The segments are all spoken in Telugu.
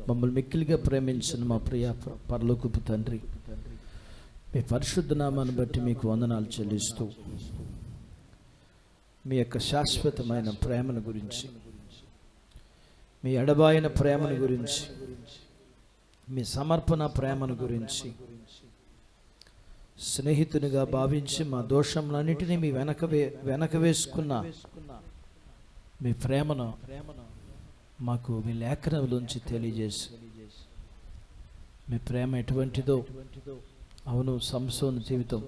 మమ్మల్ని మిక్కిలిగా ప్రేమించిన మా ప్రియ పరలోకపు తండ్రి, మీ పరిశుద్ధ నామాన్ని బట్టి మీకు వందనాలు చెల్లిస్తూ, మీ యొక్క శాశ్వతమైన ప్రేమను గురించి, మీ ఎడబాయిన ప్రేమను గురించి, మీ సమర్పణ ప్రేమను గురించి, స్నేహితునిగా భావించి మా దోషములన్నిటినీ మీ వెనక వేసుకున్న మీ ప్రేమను మాకు మీ లేఖనములోంచి తెలియజేసి, మీ ప్రేమ ఎటువంటిదో, అవును సంసోను జీవితం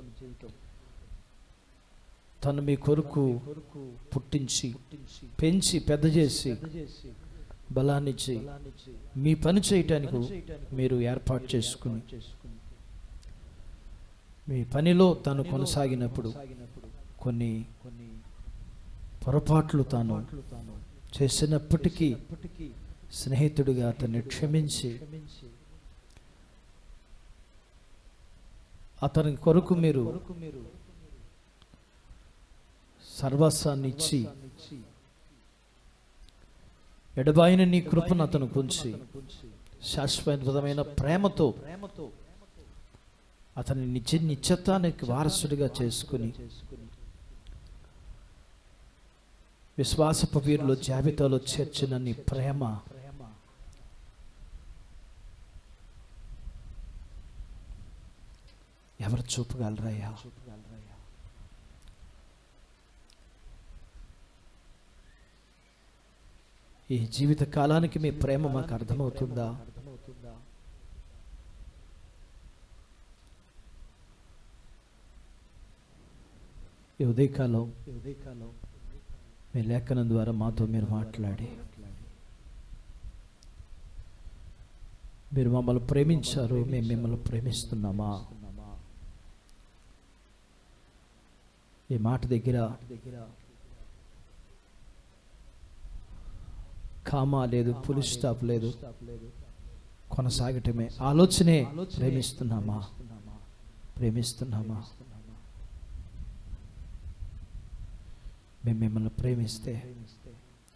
తను మీ కొరకు పుట్టించి పెంచి పెద్ద చేసి బలాన్నిచ్చి మీ పని చేయటానికి మీరు ఏర్పాటు చేసుకుని మీ పనిలో తాను కొనసాగినప్పుడు కొన్ని పొరపాట్లు తాను చేసినప్పటికీ స్నేహితుడిగా అతన్ని క్షమించి అతని కొరకు మీరు సర్వస్వాన్ని ఇచ్చి ఎడబాయిన నీ కృపను అతను ఉంచి శాశ్వతమైన ప్రేమతో అతని నిత్యత్వానికి వారసుడిగా చేసుకుని విశ్వాసపు వీరుల జాబితాలో చేర్చిన నీ ప్రేమ ఎవరు చూపగలరయ్యా? ఈ జీవిత కాలానికి మీ ప్రేమ మాకు అర్థమవుతుందా? ఈ ఉదయకాలం మీ లేఖనం ద్వారా మాతో మీరు మాట్లాడి, మీరు మమ్మల్ని ప్రేమించారు, మేము మిమ్మల్ని ప్రేమిస్తున్నామా? ఈ మాట దగ్గర కామా లేదు, ఫుల్ స్టాప్ లేదు, కొనసాగటమే ఆలోచనే. ప్రేమిస్తున్నామా? మేము మిమ్మల్ని ప్రేమిస్తే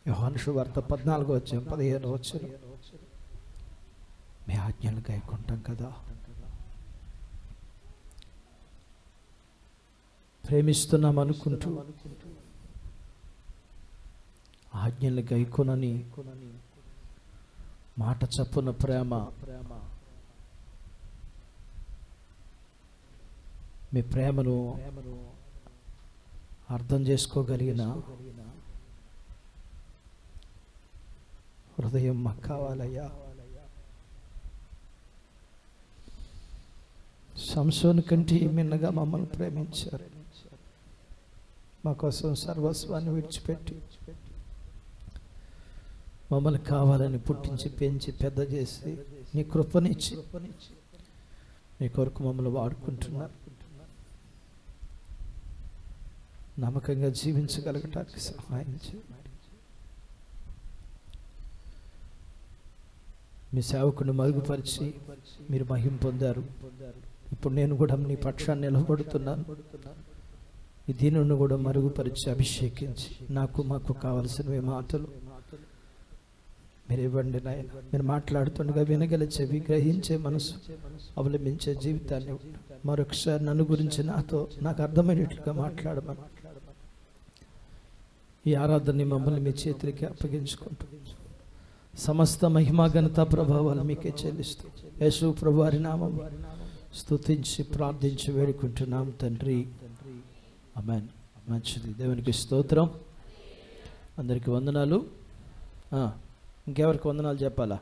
యోహాను సువార్త 14వ అధ్యాయం 15వ వచనం, మీ ఆజ్ఞలు గైకుంటాం కదా. ప్రేమిస్తున్నాం అనుకుంటూ ఆజ్ఞలు గైకొనని మాట చప్పున ప్రేమ, మీ ప్రేమను అర్థం చేసుకోగలిగిన హృదయం మాకు కావాలయ్యా. సంసోను కంటే మిన్నగా మమ్మల్ని ప్రేమించారు. మా కోసం సర్వస్వాన్ని విడిచిపెట్టి మమ్మల్ని కావాలని పుట్టించి పెంచి పెద్ద చేసి నీ కృపనిచ్చి నీ కొరకు మమ్మల్ని వాడుకుంటున్నారు. నమ్మకంగా జీవించగలగటానికి సహాయం చేయండి. మీ సేవకుని మరుగుపరిచి మీరు మహిమ పొందారు. ఇప్పుడు నేను కూడా నీ పక్షాన్ని నిలబడుతున్నాను. ఈ దీనుని కూడా మరుగుపరిచి అభిషేకించి మాకు కావలసినవి మాటలు మీరు ఇవ్వండి నాయన. మీరు మాట్లాడుతుండగా వినగల చెవి, గ్రహించే మనసు, అవలంబించే జీవితాన్ని మరొకసారి నన్ను గురించి నాకు అర్థమయ్యేట్లుగా మాట్లాడమని ఈ ఆరాధనని మమ్మల్ని మీ చేతులకి అప్పగించుకుంటూ సమస్త మహిమా ఘనత ప్రభావాలు మీకే చెల్లిస్తూ యేసు ప్రభువారి నామం స్తుతించి ప్రార్థించి వేడుకుంటున్నాం తండ్రి, ఆమేన్. మంచిది, దేవునికి స్తోత్రం. అందరికీ వందనాలు. ఇంకెవరికి వందనాలు చెప్పాలా?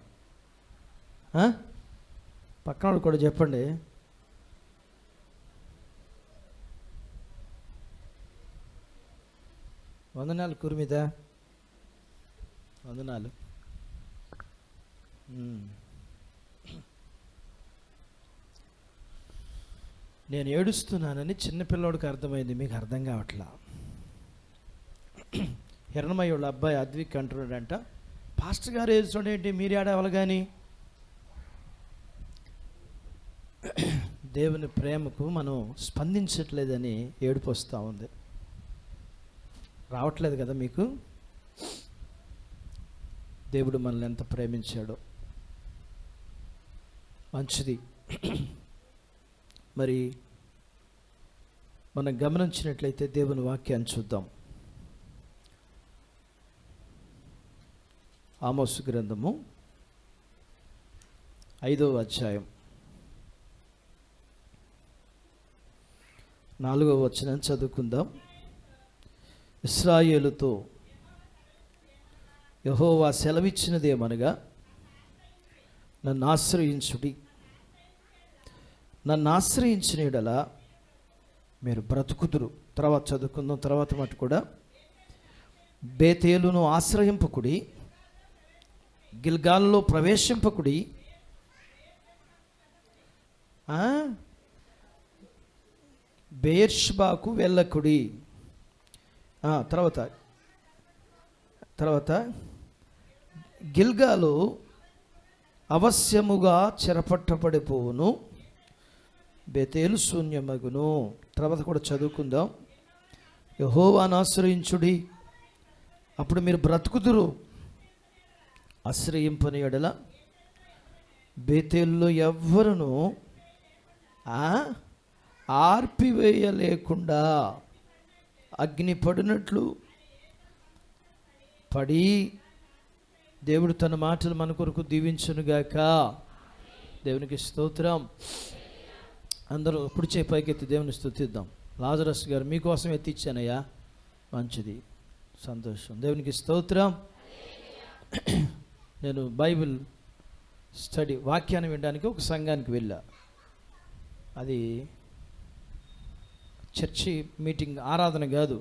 పక్కన వాళ్ళు కూడా చెప్పండి. వందనాలు కుర్మిద, వందనాలు. నేను ఏడుస్తున్నానని చిన్నపిల్లోడికి అర్థమైంది, మీకు అర్థం కావట్లా. హిరణమయ్య వాళ్ళ అబ్బాయి అద్విక్ అంటున్నాడంట, పాస్టర్ గారు ఏడుస్తాడు ఏంటి, మీరు ఏడవాలి కానీ. దేవుని ప్రేమకు మనం స్పందించట్లేదని ఏడుపు వస్తూ ఉంది. రావట్లేదు కదా మీకు? దేవుడు మనల్ని ఎంత ప్రేమించాడో మంచిది. మరి మనం గమనించినట్లయితే దేవుని వాక్యాన్ని చూద్దాం. ఆమోసు గ్రంథము 5వ అధ్యాయం 4వ వచనం చదువుకుందాం. ఇశ్రాయేలుతో యెహోవా సెలవిచ్చినదేమనగా, నన్ను ఆశ్రయించుడి, నన్ను ఆశ్రయించిన యెడల మీరు బ్రతుకుదురు. తర్వాత చదువుకుందాం. తర్వాత మాట కూడా, బేతేలును ఆశ్రయింపకుడి, గిల్గాల్లో ప్రవేశింపకుడి, బెయేర్షెబాకు వెళ్ళకుడి. తర్వాత గిల్గాలు అవశ్యముగా చెరపట్టబడిపోవును, బేతేలు శూన్యమగును. తర్వాత కూడా చదువుకుందాం. యెహోవాను ఆశ్రయించుడి, అప్పుడు మీరు బ్రతుకుదురు. ఆశ్రయింపని యెడల బేతేలులో ఎవ్వరును ఆర్పివేయలేకుండా అగ్ని పడినట్లు పడి, దేవుడు తన మాటలు మన కొరకు దీవించునుగాక. దేవునికి స్తోత్రం. అందరూ కుడిచే పైకెత్తి దేవుని స్తుతిద్దాం. లాజరస్ గారు మీకోసం ఎత్తిచ్చానయ్యా. మంచిది, సంతోషం. దేవునికి స్తోత్రం. నేను బైబిల్ స్టడీ వాక్యాన్ని వినడానికి ఒక సంఘానికి వెళ్ళా. అది చర్చి మీటింగ్, ఆరాధన కాదు,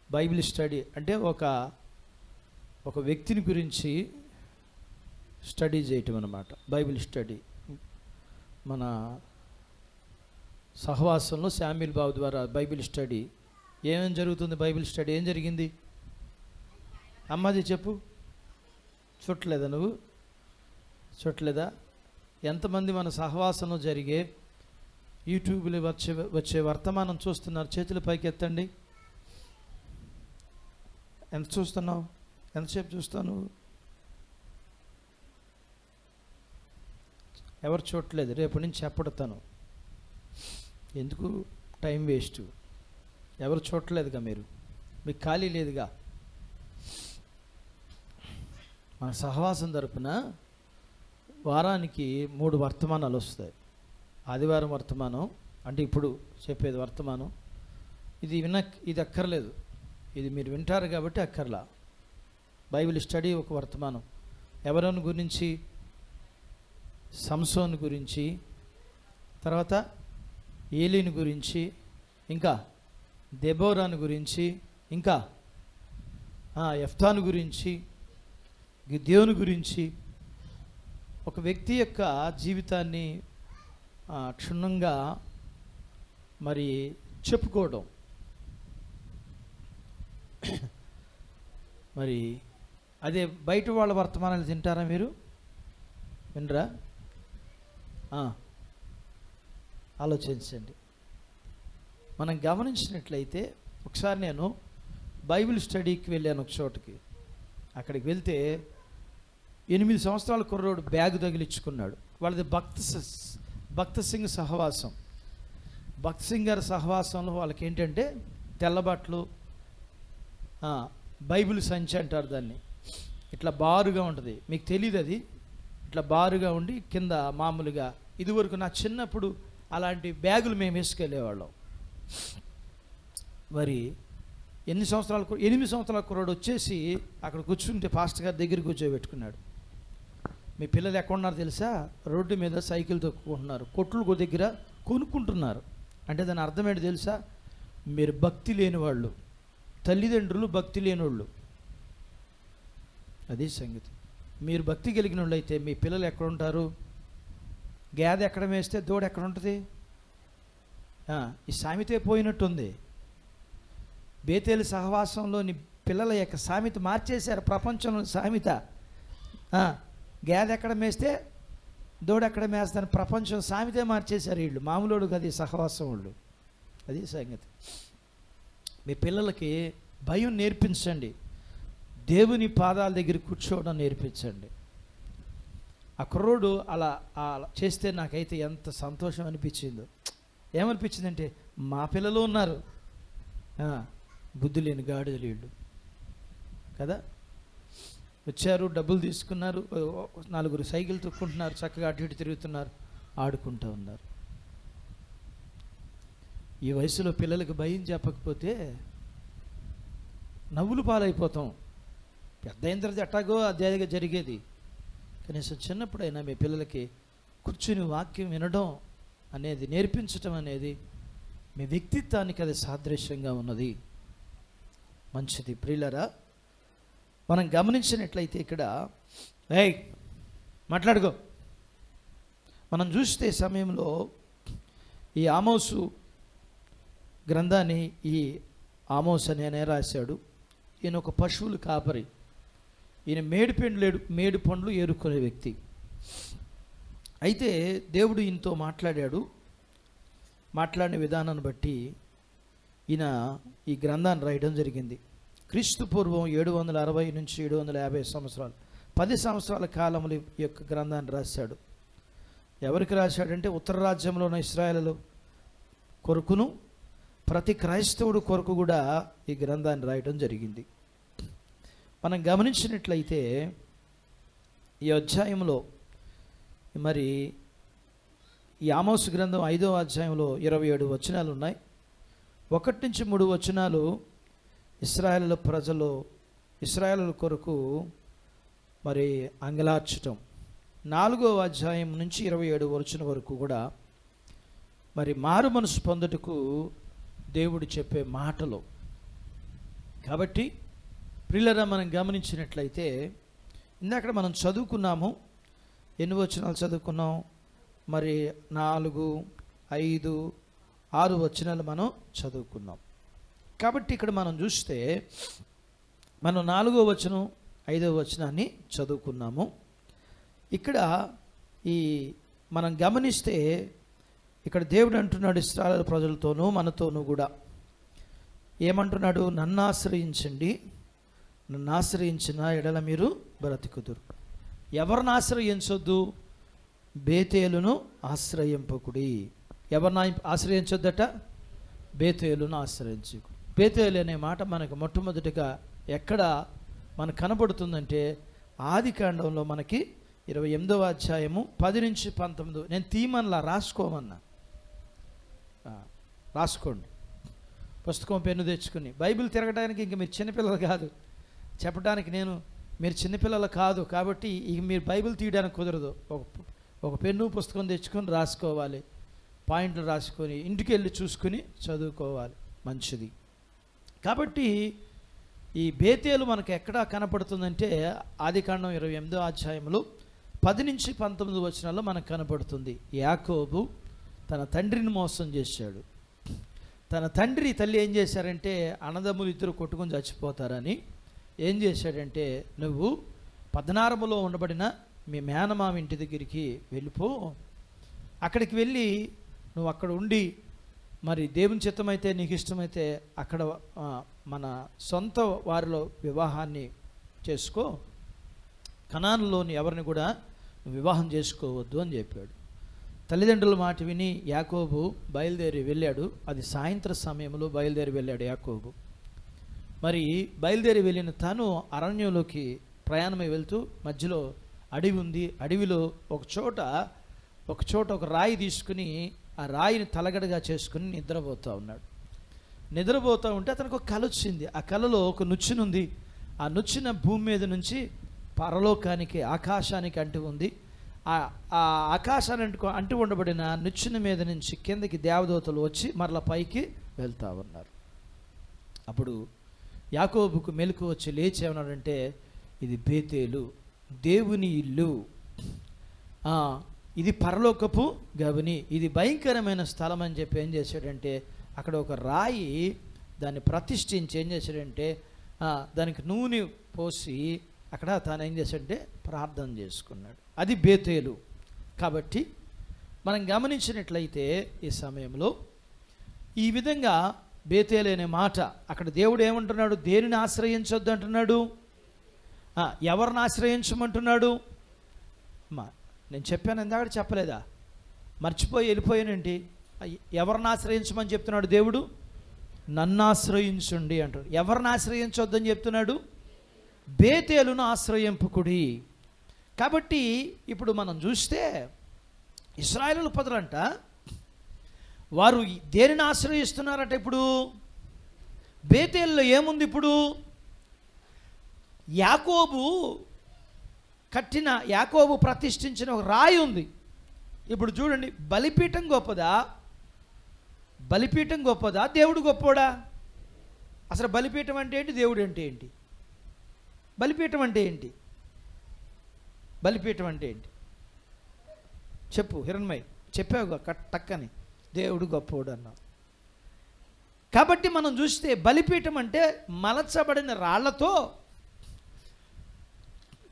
బైబిల్ స్టడీ. అంటే ఒక వ్యక్తిని గురించి స్టడీ చేయటం అన్నమాట, బైబిల్ స్టడీ. మన సహవాసంలో శామ్యూల్ బాబు ద్వారా బైబిల్ స్టడీ. ఏమేం జరుగుతుంది బైబిల్ స్టడీ? ఏం జరిగింది అమ్మాది చెప్పు. చూడలేదా నువ్వు? చూడలేదా? ఎంతమంది మన సహవాసంలో జరిగే యూట్యూబ్లో వచ్చే వర్తమానం చూస్తున్నారు? చేతుల పైకి ఎత్తండి. ఎంత చూస్తున్నావు? ఎంతసేపు చూస్తావు నువ్వు? ఎవరు చూడలేదు. రేపు నుంచి చెప్పడతాను, ఎందుకు టైం వేస్ట్. ఎవరు చూడలేదుగా, మీకు ఖాళీ లేదుగా. మన సహవాసం తరపున వారానికి 3 వర్తమానాలు వస్తాయి. ఆదివారం వర్తమానం అంటే ఇప్పుడు చెప్పేది వర్తమానం. ఇది అక్కర్లేదు, ఇది మీరు వింటారు కాబట్టి అక్కర్లా. బైబిల్ స్టడీ ఒక వర్తమానం. ఎవరోని గురించి? సంసోన్ గురించి, తర్వాత ఏలీని గురించి, ఇంకా దెబోరాను గురించి, ఇంకా యెఫ్తాను గురించి, గిద్యోను గురించి. ఒక వ్యక్తి యొక్క జీవితాన్ని క్షుణ్ణంగా మరి చెప్పుకోవడం. మరి అదే బయట వాళ్ళ వర్తమానాలు తింటారా మీరు? వినరా? ఆలోచించండి. మనం గమనించినట్లయితే, ఒకసారి నేను బైబిల్ స్టడీకి వెళ్ళాను ఒక చోటుకి. అక్కడికి వెళ్తే 8 సంవత్సరాల కుర్రోడు బ్యాగ్ తగిలించుకున్నాడు. వాళ్ళది భక్త సింగ్ సహవాసం. భక్త సింగ్ గారి సహవాసంలో వాళ్ళకి ఏంటంటే తెల్లబట్టలు, బైబిల్ సంచి అంటారు దాన్ని. ఇట్లా బారుగా ఉంటుంది, మీకు తెలియదు అది. ఇట్లా బారుగా ఉండి కింద మామూలుగా, ఇదివరకు నా చిన్నప్పుడు అలాంటి బ్యాగులు మేము వేసుకెళ్ళేవాళ్ళం. మరి 8 సంవత్సరాల కుర్రాడు వచ్చేసి అక్కడ కూర్చుంటే పాస్టర్ గారి దగ్గర కూర్చోబెట్టుకున్నాడు. మీ పిల్లలు ఎక్కడున్నారు తెలుసా? రోడ్డు మీద సైకిల్ తొక్కుకుంటున్నారు, కొట్లు దగ్గర కొనుక్కుంటున్నారు. అంటే దాని అర్థం ఏంటి తెలుసా? మీరు భక్తి లేని వాళ్ళు, తల్లిదండ్రులు భక్తి లేని వాళ్ళు. అదే సంగతి. మీరు భక్తి కలిగిన వాళ్ళు అయితే మీ పిల్లలు ఎక్కడ ఉంటారు? గేదె ఎక్కడ వేస్తే దూడ ఎక్కడ ఉంటుంది? ఈ సామెతే పోయినట్టుంది. బేతేలు సహవాసంలోని పిల్లల యొక్క సామెత మార్చేశారు. ప్రపంచంలో సామెత, గేదె ఎక్కడ మేస్తే దూడ ఎక్కడ మేస్తారని ప్రపంచం సామెతే మార్చేశారు వీళ్ళు. మామూలు కదా ఈ సహవాసం వాళ్ళు. అది సంగతి. మీ పిల్లలకి భయం నేర్పించండి. దేవుని పాదాల దగ్గర కూర్చోవడం నేర్పించండి. ఆ కుర్రోడు అలా చేస్తే నాకైతే ఎంత సంతోషం అనిపించిందో. ఏమనిపించిందంటే మా పిల్లలు ఉన్నారు, బుద్ధి లేని గాడిదలు వీళ్ళు కదా. వచ్చారు, డబ్బులు తీసుకున్నారు, 4 సైకిల్ తొక్కుంటున్నారు, చక్కగా అటు ఇటు తిరుగుతున్నారు, ఆడుకుంటూ ఉన్నారు. ఈ వయసులో పిల్లలకి భయం చెప్పకపోతే నవ్వులు పాలైపోతాం. పెద్ద అయిన తర్వాత ఎట్టాగో అదే జరిగేది. కనీసం చిన్నప్పుడైనా మీ పిల్లలకి కూర్చుని వాక్యం వినడం అనేది నేర్పించటం అనేది మీ వ్యక్తిత్వానికి అది సాదృశ్యంగా ఉన్నది. మంచిది ప్రియులారా. మనం గమనించినట్లయితే ఇక్కడ మాట్లాడుకో మనం చూస్తే సమయంలో ఈ ఆమోసు గ్రంథాన్ని ఈ ఆమోస్ అనే రాశాడు. ఈయన ఒక పశువులు కాపరి. ఈయన మేడు పండ్లు ఏరుకునే వ్యక్తి. అయితే దేవుడు ఈయనతో మాట్లాడాడు. మాట్లాడిన విధానాన్ని బట్టి ఈయన ఈ గ్రంథాన్ని రాయడం జరిగింది. క్రీస్తు పూర్వం 760 నుంచి 750 సంవత్సరాలు, 10 సంవత్సరాల కాలంలో ఈ యొక్క గ్రంథాన్ని రాశాడు. ఎవరికి రాశాడంటే ఉత్తర రాజ్యంలో ఉన్న ఇశ్రాయేలు కొరకును ప్రతి క్రైస్తవుడు కొరకు కూడా ఈ గ్రంథాన్ని రాయడం జరిగింది. మనం గమనించినట్లయితే ఈ అధ్యాయంలో మరి ఈ ఆమోసు గ్రంథం 5వ అధ్యాయంలో 27 వచనాలు ఉన్నాయి. 1 నుంచి 3 వచనాలు ఇశ్రాయేలు కొరకు మరి అంగలార్చటం. 4వ అధ్యాయం నుంచి 27 వచనం వరకు కూడా మరి మారు మనసు పొందుటకు దేవుడు చెప్పే మాటలు. కాబట్టి ప్రియులారా, మనం గమనించినట్లయితే ఇందాక మనం చదువుకున్నాము. ఎన్ని వచనాలు చదువుకున్నాం? మరి 4, 5, 6 వచనాలు మనం చదువుకున్నాం. కాబట్టి ఇక్కడ మనం చూస్తే మనం 4వ వచనం 5వ వచనాన్ని చదువుకున్నాము. ఇక్కడ మనం గమనిస్తే ఇక్కడ దేవుడు అంటున్నాడు ఇశ్రాయేలు ప్రజలతోనూ మనతోనూ కూడా ఏమంటున్నాడు? నన్ను ఆశ్రయించండి, నన్ను ఆశ్రయించిన ఎడల మీరు బ్రతుకుదురు. ఎవరిని ఆశ్రయించొద్దు? బేతేలును ఆశ్రయింపకుడి. ఎవరిని ఆశ్రయించొద్దట? బేతేలును ఆశ్రయించు. బేతేలు అనే మాట మనకు మొట్టమొదటిగా ఎక్కడ మనకు కనబడుతుందంటే ఆదికాండంలో మనకి 28వ అధ్యాయము 10 నుంచి 19. నేను తీమన్లా రాసుకోమన్నా, రాసుకోండి. పుస్తకం పెన్ను తెచ్చుకుని బైబిల్ తిరగడానికి ఇంక మీరు చిన్నపిల్లలు కాదు, చెప్పడానికి మీరు చిన్నపిల్లలు కాదు కాబట్టి ఇక మీరు బైబిల్ తీయడానికి కుదరదు. ఒక పెన్ను పుస్తకం తెచ్చుకొని రాసుకోవాలి, పాయింట్లు రాసుకొని ఇంటికి వెళ్ళి చూసుకుని చదువుకోవాలి. మంచిది. కాబట్టి ఈ బేతేలు మనకు ఎక్కడ కనపడుతుందంటే ఆదికాండం 28వ అధ్యాయంలో 10 నుంచి 19 వచనాల్లో మనకు కనపడుతుంది. యాకోబు తన తండ్రిని మోసం చేశాడు. తన తండ్రి తల్లి ఏం చేశారంటే అన్నదమ్ములు ఇద్దరు కొట్టుకొని చచ్చిపోతారని ఏం చేశాడంటే, నువ్వు పద్నారములో ఉండబడిన మీ మేనమామ ఇంటి దగ్గరికి వెళ్ళిపో, అక్కడికి వెళ్ళి నువ్వు అక్కడ ఉండి మరి దేవుని చిత్తమైతే నీకు ఇష్టమైతే అక్కడ మన సొంత వారిలో వివాహాన్ని చేసుకో, కనానులోని ఎవరిని కూడా వివాహం చేసుకోవద్దు అని చెప్పాడు. తల్లిదండ్రుల మాట విని యాకోబు బయలుదేరి వెళ్ళాడు. అది సాయంత్రం సమయంలో బయలుదేరి వెళ్ళాడు యాకోబు. మరి బయలుదేరి వెళ్ళిన తాను అరణ్యంలోకి ప్రయాణమై వెళ్తూ మధ్యలో అడవి ఉంది. అడవిలో ఒక చోట ఒక రాయి తీసుకుని ఆ రాయిని తలగడగా చేసుకుని నిద్రపోతూ ఉన్నాడు. నిద్రపోతూ ఉంటే అతనికి ఒక కల వచ్చింది. ఆ కలలో ఒక నుచ్చునుంది. ఆ నుచ్చిన భూమి మీద నుంచి పరలోకానికి ఆకాశానికి అంటి ఉంది. ఆ ఆకాశాన్ని అంటి ఉండబడిన నుచ్చిన మీద నుంచి కిందకి దేవదూతలు వచ్చి మరలా పైకి వెళ్తూ ఉన్నారు. అప్పుడు యాకోబుకు మెలకు వచ్చి లేచి ఏమన్నాడంటే, ఇది బేతేలు, దేవుని ఇల్లు, ఇది పరలోకపు గవిని, ఇది భయంకరమైన స్థలం అని చెప్పి ఏం చేశాడంటే అక్కడ ఒక రాయి దాన్ని ప్రతిష్ఠించి ఏం చేశాడంటే దానికి నూనె పోసి అక్కడ తాను ఏం చేశాడంటే ప్రార్థన చేసుకున్నాడు. అది బేతేలు. కాబట్టి మనం గమనించినట్లయితే ఈ సమయంలో ఈ విధంగా బేతేలు అనే మాట అక్కడ దేవుడు ఏమంటున్నాడు? దేనిని ఆశ్రయించొద్దు అంటున్నాడు? ఎవరిని ఆశ్రయించమంటున్నాడు? నేను చెప్పాను, ఇందాక చెప్పలేదా? మర్చిపోయి వెళ్ళిపోయానండి. ఎవరిని ఆశ్రయించమని చెప్తున్నాడు దేవుడు? నన్ను ఆశ్రయించుండి అంటాడు. ఎవరిని ఆశ్రయించొద్దని చెప్తున్నాడు? బేతేలును ఆశ్రయింపుకుడి. కాబట్టి ఇప్పుడు మనం చూస్తే ఇశ్రాయేలు ప్రజలంట వారు దేనిని ఆశ్రయిస్తున్నారట? ఇప్పుడు బేతేలులో ఏముంది? ఇప్పుడు యాకోబు ప్రతిష్ఠించిన ఒక రాయి ఉంది. ఇప్పుడు చూడండి, బలిపీఠం గొప్పదా? బలిపీఠం గొప్పదా? దేవుడు గొప్పోడా? అసలు బలిపీఠం అంటే ఏంటి? దేవుడు అంటే ఏంటి? బలిపీఠం అంటే ఏంటి? బలిపీఠం అంటే ఏంటి? చెప్పు హిరణ్మయ్, చెప్పావు టక్కని. దేవుడు గొప్పోడు అన్నావు. కాబట్టి మనం చూస్తే బలిపీఠం అంటే మలచబడిన రాళ్లతో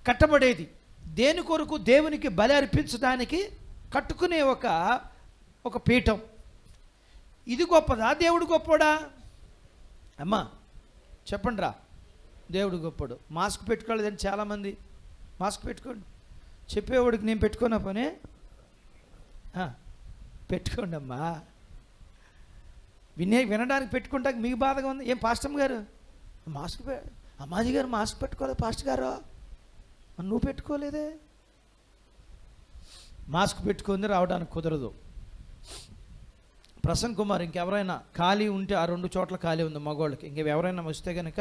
కట్టబడేది. దేని కొరకు? దేవునికి బలి అర్పించడానికి కట్టుకునే ఒక పీఠం. ఇది గొప్పదా? దేవుడు గొప్పోడా? అమ్మా చెప్పండి రా. దేవుడు గొప్పడు. మాస్క్ పెట్టుకోలేదని చాలామంది. మాస్క్ పెట్టుకోండి. చెప్పేవాడికి నేను పెట్టుకున్న పనే. పెట్టుకోండి అమ్మా. వినడానికి పెట్టుకుంటాక మీకు బాధగా ఉంది. ఏం పాస్టర్ గారు మాస్క్ అమ్మాజీ గారు మాస్క్ పెట్టుకోలేదు, పాస్టర్ గారు నువ్వు పెట్టుకోలేదే. మాస్క్ పెట్టుకుంది రావడానికి కుదరదు. ప్రసన్న కుమార్, ఇంకెవరైనా ఖాళీ ఉంటే ఆ 2 చోట్ల ఖాళీ ఉంది మగవాళ్ళకి. ఇంకెవరైనా వస్తే కనుక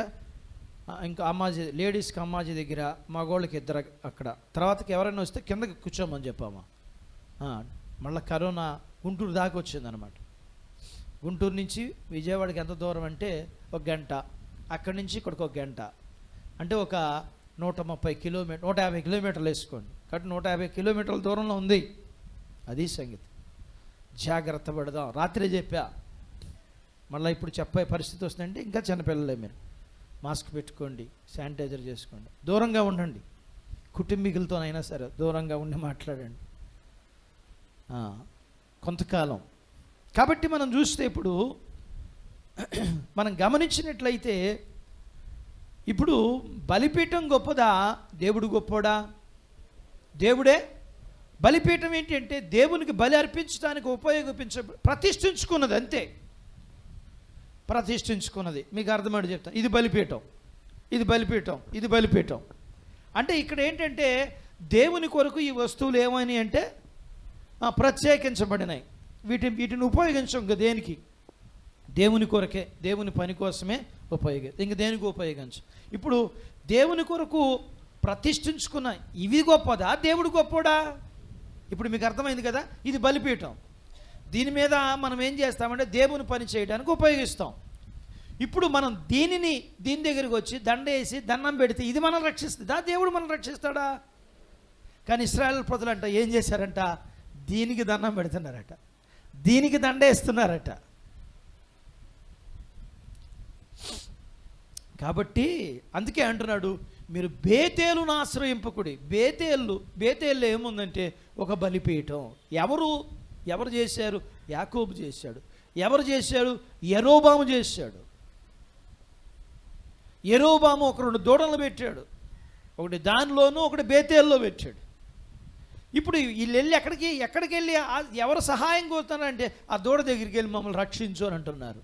ఇంకా అమ్మాజీ, లేడీస్కి అమ్మాజీ దగ్గర, మగవాళ్ళకి 2 అక్కడ. తర్వాతకి ఎవరైనా వస్తే కిందకి కూర్చోమని చెప్పామా. మళ్ళీ కరోనా గుంటూరు దాకా వచ్చిందనమాట. గుంటూరు నుంచి విజయవాడకి ఎంత దూరం అంటే 1 గంట, అక్కడి నుంచి ఇక్కడికి 1 గంట, అంటే ఒక 130 కిలోమీటర్ 150 కిలోమీటర్లు వేసుకోండి. కాబట్టి 150 కిలోమీటర్ల దూరంలో ఉంది. అది సంగతి. జాగ్రత్త పడదాం. రాత్రే చెప్పా, మళ్ళీ ఇప్పుడు చెప్పే పరిస్థితి వస్తుందంటే ఇంకా చిన్నపిల్లలే. మీరు మాస్క్ పెట్టుకోండి, శానిటైజర్ చేసుకోండి, దూరంగా ఉండండి. కుటుంబీకులతోనైనా సరే దూరంగా ఉండి మాట్లాడండి కొంతకాలం. కాబట్టి మనం చూస్తే ఇప్పుడు మనం గమనించినట్లయితే ఇప్పుడు బలిపీఠం గొప్పదా? దేవుడు గొప్పోడా? దేవుడే. బలిపీఠం ఏంటంటే దేవునికి బలి అర్పించడానికి ప్రతిష్ఠించుకున్నది, అంతే. ప్రతిష్ఠించుకున్నది. మీకు అర్థమని చెప్తాను. ఇది బలిపీఠం, ఇది బలిపీఠం, ఇది బలిపీఠం. అంటే ఇక్కడ ఏంటంటే దేవుని కొరకు ఈ వస్తువులు ఏమని అంటే ప్రత్యేకించబడినాయి. వీటిని ఉపయోగించం ఇంకా దేనికి? దేవుని కొరకే, దేవుని పని కోసమే ఇంక దేనికి ఉపయోగించు. ఇప్పుడు దేవుని కొరకు ప్రతిష్ఠించుకున్న ఇవి గొప్పదా? దేవుడు గొప్పోడా? ఇప్పుడు మీకు అర్థమైంది కదా. ఇది బలిపీఠం. దీని మీద మనం ఏం చేస్తామంటే దేవుని పని చేయడానికి ఉపయోగిస్తాం. ఇప్పుడు మనం దీని దగ్గరికి వచ్చి దండేసి దండం పెడితే ఇది మనం రక్షిస్తుందా? దేవుడు మనం రక్షిస్తాడా? కానీ ఇశ్రాయేలు ప్రజలంట ఏం చేశారంట? దీనికి దండం పెడుతున్నారట, దీనికి దండేస్తున్నారట. కాబట్టి అందుకే అంటున్నాడు, మీరు బేతేలును ఆశ్రయింపకుడి. బేతేల్లో ఏముందంటే ఒక బలిపీఠం. ఎవరు చేశారు? యాకోబు చేశాడు. ఎవరు చేశాడు? యెరోబాము చేశాడు. యెరోబాము ఒక 2 దూడలను పెట్టాడు. ఒకటి దానిలోనూ, ఒకటి బేతేల్లో పెట్టాడు. ఇప్పుడు వీళ్ళు వెళ్ళి ఎక్కడికి వెళ్ళి ఎవరు సహాయం కోరుతున్నారంటే ఆ దూడ దగ్గరికి వెళ్ళి మమ్మల్ని రక్షించు అని అంటున్నారు.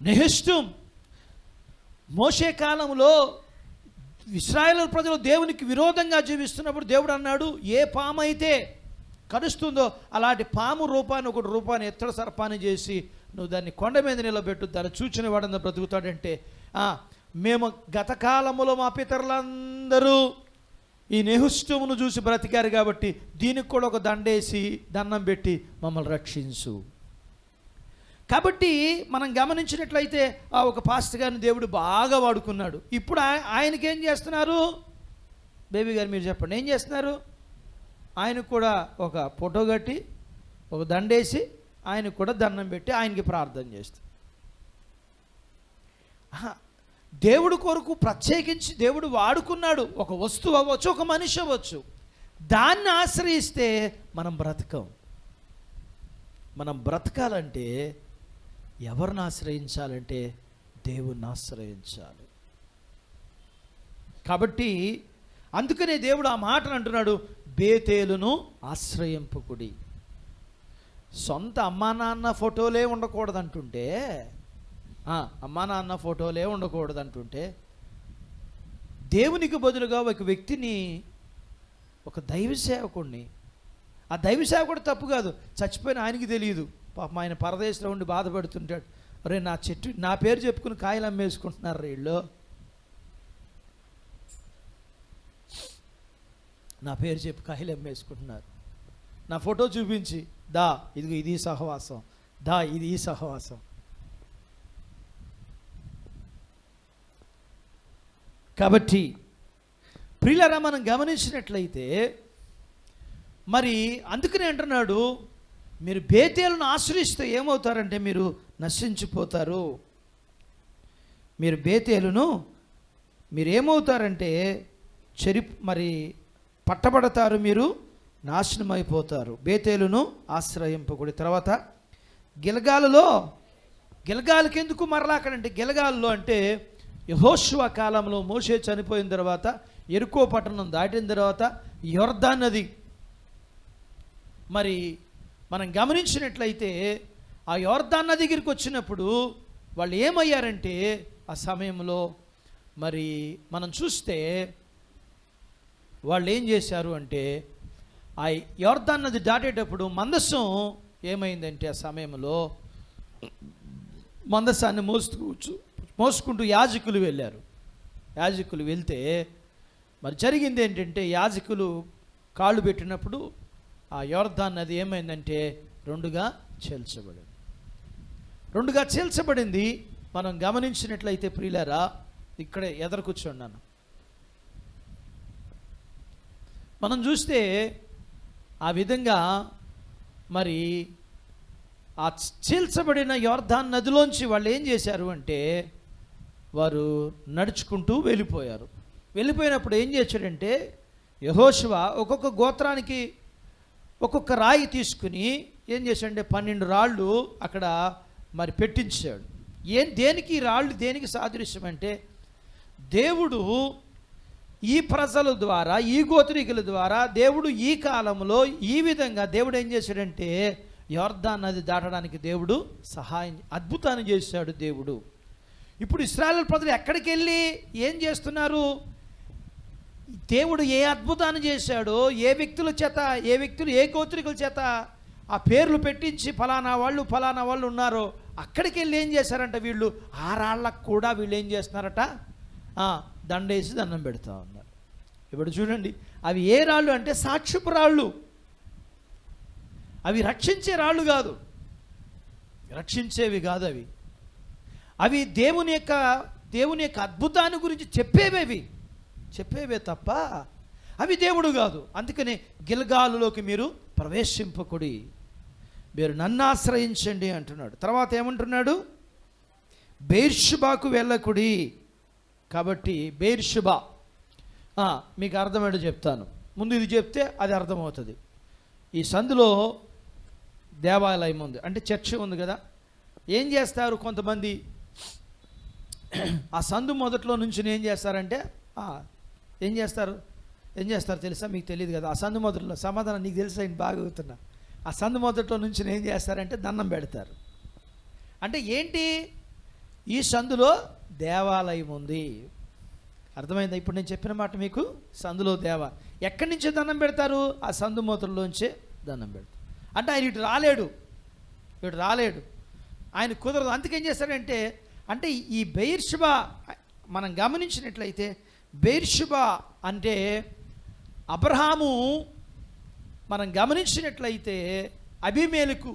నెహెష్టం మోషే కాలంలో ఇశ్రాయేలు ప్రజలు దేవునికి విరోధంగా జీవిస్తున్నప్పుడు దేవుడు అన్నాడు, ఏ పాము అయితే కరుస్తుందో అలాంటి పాము రూపాన్ని, ఒక రూపాన్ని, ఎత్తడి సర్పాన్ని చేసి నువ్వు దాన్ని కొండ మీద నిలబెట్టు, దాన్ని చూచిన వాడన్నా బ్రతుకుతాడంటే, మేము గత కాలంలో మా పితరులందరూ ఈ నెహుష్టమును చూసి బ్రతికారు కాబట్టి దీనికి కూడా ఒక దండేసి దండం పెట్టి మమ్మల్ని రక్షించు. కాబట్టి మనం గమనించినట్లయితే ఒక పాస్టర్ గారిని దేవుడు బాగా వాడుకున్నాడు. ఇప్పుడు ఆయనకేం చేస్తున్నారు? బేబీ గారు మీరు చెప్పండి, ఏం చేస్తున్నారు? ఆయనకు కూడా ఒక ఫోటో కట్టి ఒక దండేసి ఆయనకు కూడా దండం పెట్టి ఆయనకి ప్రార్థన చేస్తారు. దేవుడు కొరకు ప్రత్యేకించి దేవుడు వాడుకున్నాడు. ఒక వస్తువు అవ్వచ్చు, ఒక మనిషి అవ్వచ్చు. దాన్ని ఆశ్రయిస్తే మనం బ్రతకం. మనం బ్రతకాలంటే ఎవరిని అందుకనే దేవుడు ఆ మాటను అంటున్నాడు, బేతేలును ఆశ్రయింపకుడి. సొంత అమ్మా నాన్న ఫోటోలే ఉండకూడదంటుంటే, అమ్మా నాన్న ఫోటోలే ఉండకూడదంటుంటే, దేవునికి బదులుగా ఒక వ్యక్తిని, ఒక దైవ సేవకుడిని, ఆ దైవ సేవకుడు తప్పు కాదు, చచ్చిపోయిన ఆయనకి తెలియదు, పాపం ఆయన పరదేశంలో ఉండి బాధపడుతుంటాడు. అరే నా చెట్టు నా పేరు చెప్పుకుని కాయలు అమ్మేసుకుంటున్నారు వీళ్ళు, నా పేరు చెప్పి కాయలు అమ్మేసుకుంటున్నారు. నా ఫోటో చూపించి, దా ఇదిగో ఇది సహవాసం, దా ఇది ఈ సహవాసం. కాబట్టి ప్రియులారా, మనం గమనించినట్లయితే మరి అందుకనే అంటున్నాడు, మీరు బేతేలును ఆశ్రయిస్తే ఏమవుతారంటే మీరు నశించిపోతారు. మీరు బేతేలును మీరు ఏమవుతారంటే మరి పట్టబడతారు, మీరు నాశనం అయిపోతారు. బేతేలును ఆశ్రయింపకూడదు. తర్వాత గిల్గాలుకి ఎందుకు మరలా అక్కడంటే, గిల్గాలులో అంటే యెహోషువ కాలంలో మోషే చనిపోయిన తర్వాత, యెరికో పట్టణం దాటిన తర్వాత యొర్దాను నది, మరి మనం గమనించినట్లయితే ఆ యొర్దాను నది దగ్గరికి వచ్చినప్పుడు వాళ్ళు ఏమయ్యారంటే, ఆ సమయంలో మరి మనం చూస్తే వాళ్ళు ఏం చేశారు అంటే, ఆ యొర్దాను నది దాటేటప్పుడు మందసం ఏమైందంటే, ఆ సమయంలో మందసాన్ని మోసుకుంటూ యాజకులు వెళ్ళారు. యాజకులు వెళ్తే మరి జరిగింది ఏంటంటే, యాజకులు కాళ్ళు పెట్టినప్పుడు ఆ యొర్దాను నది ఏమైందంటే రెండుగా చీల్చబడింది. మనం గమనించినట్లయితే ప్రియులారా, ఇక్కడే ఎదురు కూర్చున్నాను, మనం చూస్తే ఆ విధంగా మరి ఆ చీల్చబడిన యొర్దాను నదిలోంచి వాళ్ళు ఏం చేశారు అంటే, వారు నడుచుకుంటూ వెళ్ళిపోయినప్పుడు ఏం చేశాడంటే, యెహోషువ ఒక్కొక్క గోత్రానికి ఒక్కొక్క రాయి తీసుకుని ఏం చేశాడంటే 12 రాళ్ళు అక్కడ మరి పెట్టించాడు. దేనికి రాళ్ళు దేనికి సాదృశ్యం అంటే, దేవుడు ఈ ప్రజల ద్వారా, ఈ గోత్రికుల ద్వారా దేవుడు ఈ కాలంలో ఈ విధంగా దేవుడు ఏం చేశాడంటే, యొర్దాను నది దాటడానికి దేవుడు అద్భుతాన్ని చేశాడు దేవుడు. ఇప్పుడు ఇశ్రాయేలు ప్రజలు ఎక్కడికి వెళ్ళి ఏం చేస్తున్నారు? దేవుడు ఏ అద్భుతాన్ని చేశాడో, ఏ వ్యక్తులు ఏ గోత్రికుల చేత ఆ పేర్లు పెట్టించి ఫలానా వాళ్ళు ఉన్నారో అక్కడికి వెళ్ళి ఏం చేశారంట, వీళ్ళు ఆ రాళ్ళకు కూడా వీళ్ళు ఏం చేస్తున్నారట, దండేసి దండం పెడతా ఉన్నారు. ఇప్పుడు చూడండి, అవి ఏ రాళ్ళు అంటే సాక్ష్యపు రాళ్ళు. అవి రక్షించే రాళ్ళు కాదు, రక్షించేవి కాదు. అవి దేవుని యొక్క అద్భుతాన్ని గురించి చెప్పేవే తప్ప అవి దేవుడు కాదు. అందుకనే గిల్గాలులోకి మీరు ప్రవేశింపకుడి, మీరు నన్ను ఆశ్రయించండి అంటున్నాడు. తర్వాత ఏమంటున్నాడు, బెయేర్షెబాకు వెళ్ళకుడి. కాబట్టి బెయేర్షెబా మీకు అర్థమేంటో చెప్తాను. ముందు ఇది చెప్తే అది అర్థమవుతుంది. ఈ సందులో దేవాలయం ఉంది, అంటే చర్చి ఉంది కదా. ఏం చేస్తారు కొంతమంది, ఆ సందు మొదట్లో నుంచి ఏం చేస్తారంటే, ఏం చేస్తారు తెలుసా? మీకు తెలియదు కదా. ఆ సందు మొదట్లో సమాధానం నీకు తెలుసా, నేను బాగా అవుతున్నా. ఆ సందు మొదట్లో నుంచి ఏం చేస్తారంటే దండం పెడతారు. అంటే ఏంటి, ఈ సందులో దేవాలయం ఉంది. అర్థమైందా? ఇప్పుడు నేను చెప్పిన మాట మీకు. సందులో ఎక్కడి నుంచి దండం పెడతారు? ఆ సందు మొదట్లోంచే దండం పెడతారు. అంటే ఆయన ఇటు రాలేడు, ఆయన కుదరదు. అందుకేం చేస్తాడంటే, అంటే ఈ బెయేర్షెబా మనం గమనించినట్లయితే, బెయేర్షెబా అంటే అబ్రహాము, మనం గమనించినట్లయితే అబీమెలెకు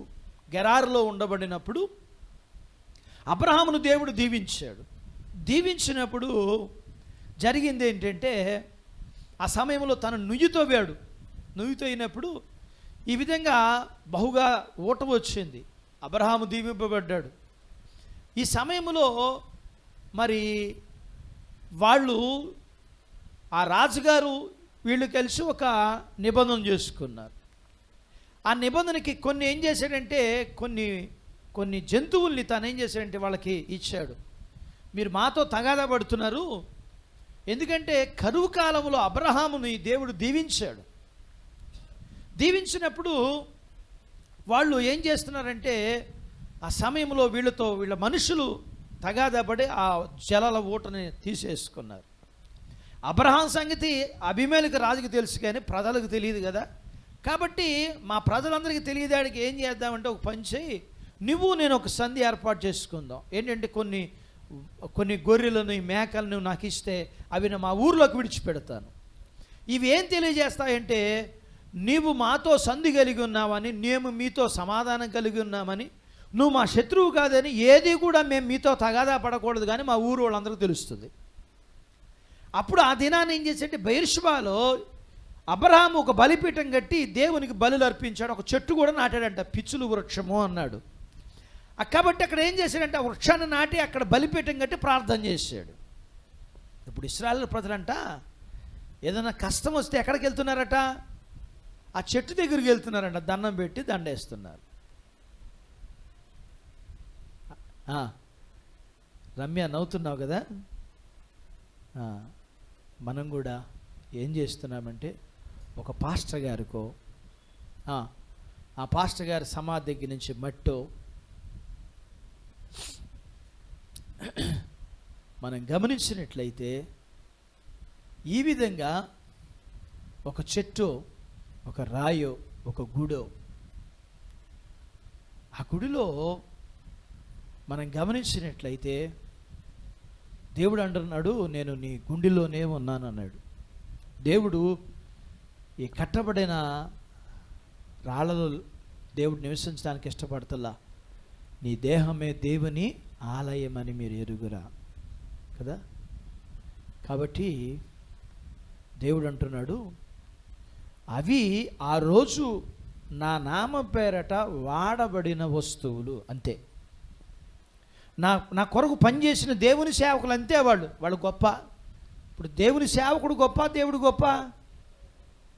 గెరారులో ఉండబడినప్పుడు అబ్రహామును దేవుడు దీవించినప్పుడు జరిగింది ఏంటంటే, ఆ సమయంలో తను నుయ్యితో అయినప్పుడు ఈ విధంగా బహుగా ఊట వచ్చింది. అబ్రహాము దీవింపబడ్డాడు. ఈ సమయంలో మరి వాళ్ళు, ఆ రాజుగారు వీళ్ళు కలిసి ఒక నిబంధన చేసుకున్నారు. ఆ నిబంధనకి ఏం చేశాడంటే, కొన్ని జంతువుల్ని తను ఏం చేశాడంటే వాళ్ళకి ఇచ్చాడు. మీరు మాతో తగాదా పడుతున్నారు, ఎందుకంటే కరువు కాలంలో అబ్రహాముని దేవుడు దీవించాడు. దీవించినప్పుడు వాళ్ళు ఏం చేస్తున్నారంటే ఆ సమయంలో వీళ్ళ మనుషులు తగాదపడి ఆ జలాల ఊటని తీసేసుకున్నారు. అబ్రహాం సంగతి అబీమెలెకు రాజుకి తెలుసు కానీ ప్రజలకు తెలియదు కదా. కాబట్టి మా ప్రజలందరికీ తెలియదాడికి ఏం చేద్దామంటే ఒక పని చేయి, నువ్వు నేను ఒక సంధి ఏర్పాటు చేసుకుందాం. ఏంటంటే కొన్ని గొర్రెలను మేకలను నాకు ఇస్తే అవి మా ఊర్లోకి విడిచిపెడతాను. ఇవి ఏం తెలియజేస్తాయంటే నీవు మాతో సంధి కలిగి ఉన్నావని, మేము మీతో సమాధానం కలిగి ఉన్నామని, నువ్వు మా శత్రువు కాదని, ఏది కూడా మేము మీతో తగాదా పడకూడదు కానీ మా ఊరు వాళ్ళందరికీ తెలుస్తుంది. అప్పుడు ఆ దినాన్ని ఏం చేసేటే బెయేర్షెబాలో అబ్రహాము ఒక బలిపీఠం కట్టి దేవునికి బలులు అర్పించాడు. ఒక చెట్టు కూడా నాటాడంట, పిచ్చులు వృక్షము అన్నాడు. కాబట్టి అక్కడ ఏం చేశాడంటే ఆ వృక్షాన్ని నాటి అక్కడ బలిపీఠం కట్టి ప్రార్థన చేశాడు. ఇప్పుడు ఇశ్రాయేలు ప్రజలంట ఏదైనా కష్టం వస్తే ఎక్కడికి వెళ్తున్నారట? ఆ చెట్టు దగ్గరికి వెళ్తున్నారంట, దండం పెట్టి దండేస్తున్నారు. రమ్య నవ్వుతున్నావు కదా. మనం కూడా ఏం చేస్తున్నామంటే ఒక పాస్టర్ గారికో ఆ పాస్టర్ గారి సమాధి దగ్గర నుంచి మట్టో మనం గమనించినట్లయితే ఈ విధంగా ఒక చెట్టు, ఒక రాయో, ఒక గుడో, ఆ గుడిలో మనం గమనించినట్లయితే దేవుడు అంటున్నాడు, నేను నీ గుండెలోనే ఉన్నాను అన్నాడు. దేవుడు ఈ కట్టబడిన రాళ్ళలో దేవుడు నివసించడానికి ఇష్టపడతల్లా. నీ దేహమే దేవుని ఆలయం అని మీరు ఎరుగురా కదా. కాబట్టి దేవుడు అంటున్నాడు, అవి ఆ రోజు నా నామం పేరట వాడబడిన వస్తువులు అంతే. నా కొరకు పనిచేసిన దేవుని సేవకులు అంతే. వాళ్ళు గొప్ప. ఇప్పుడు దేవుని సేవకుడు గొప్ప, దేవుడు గొప్ప.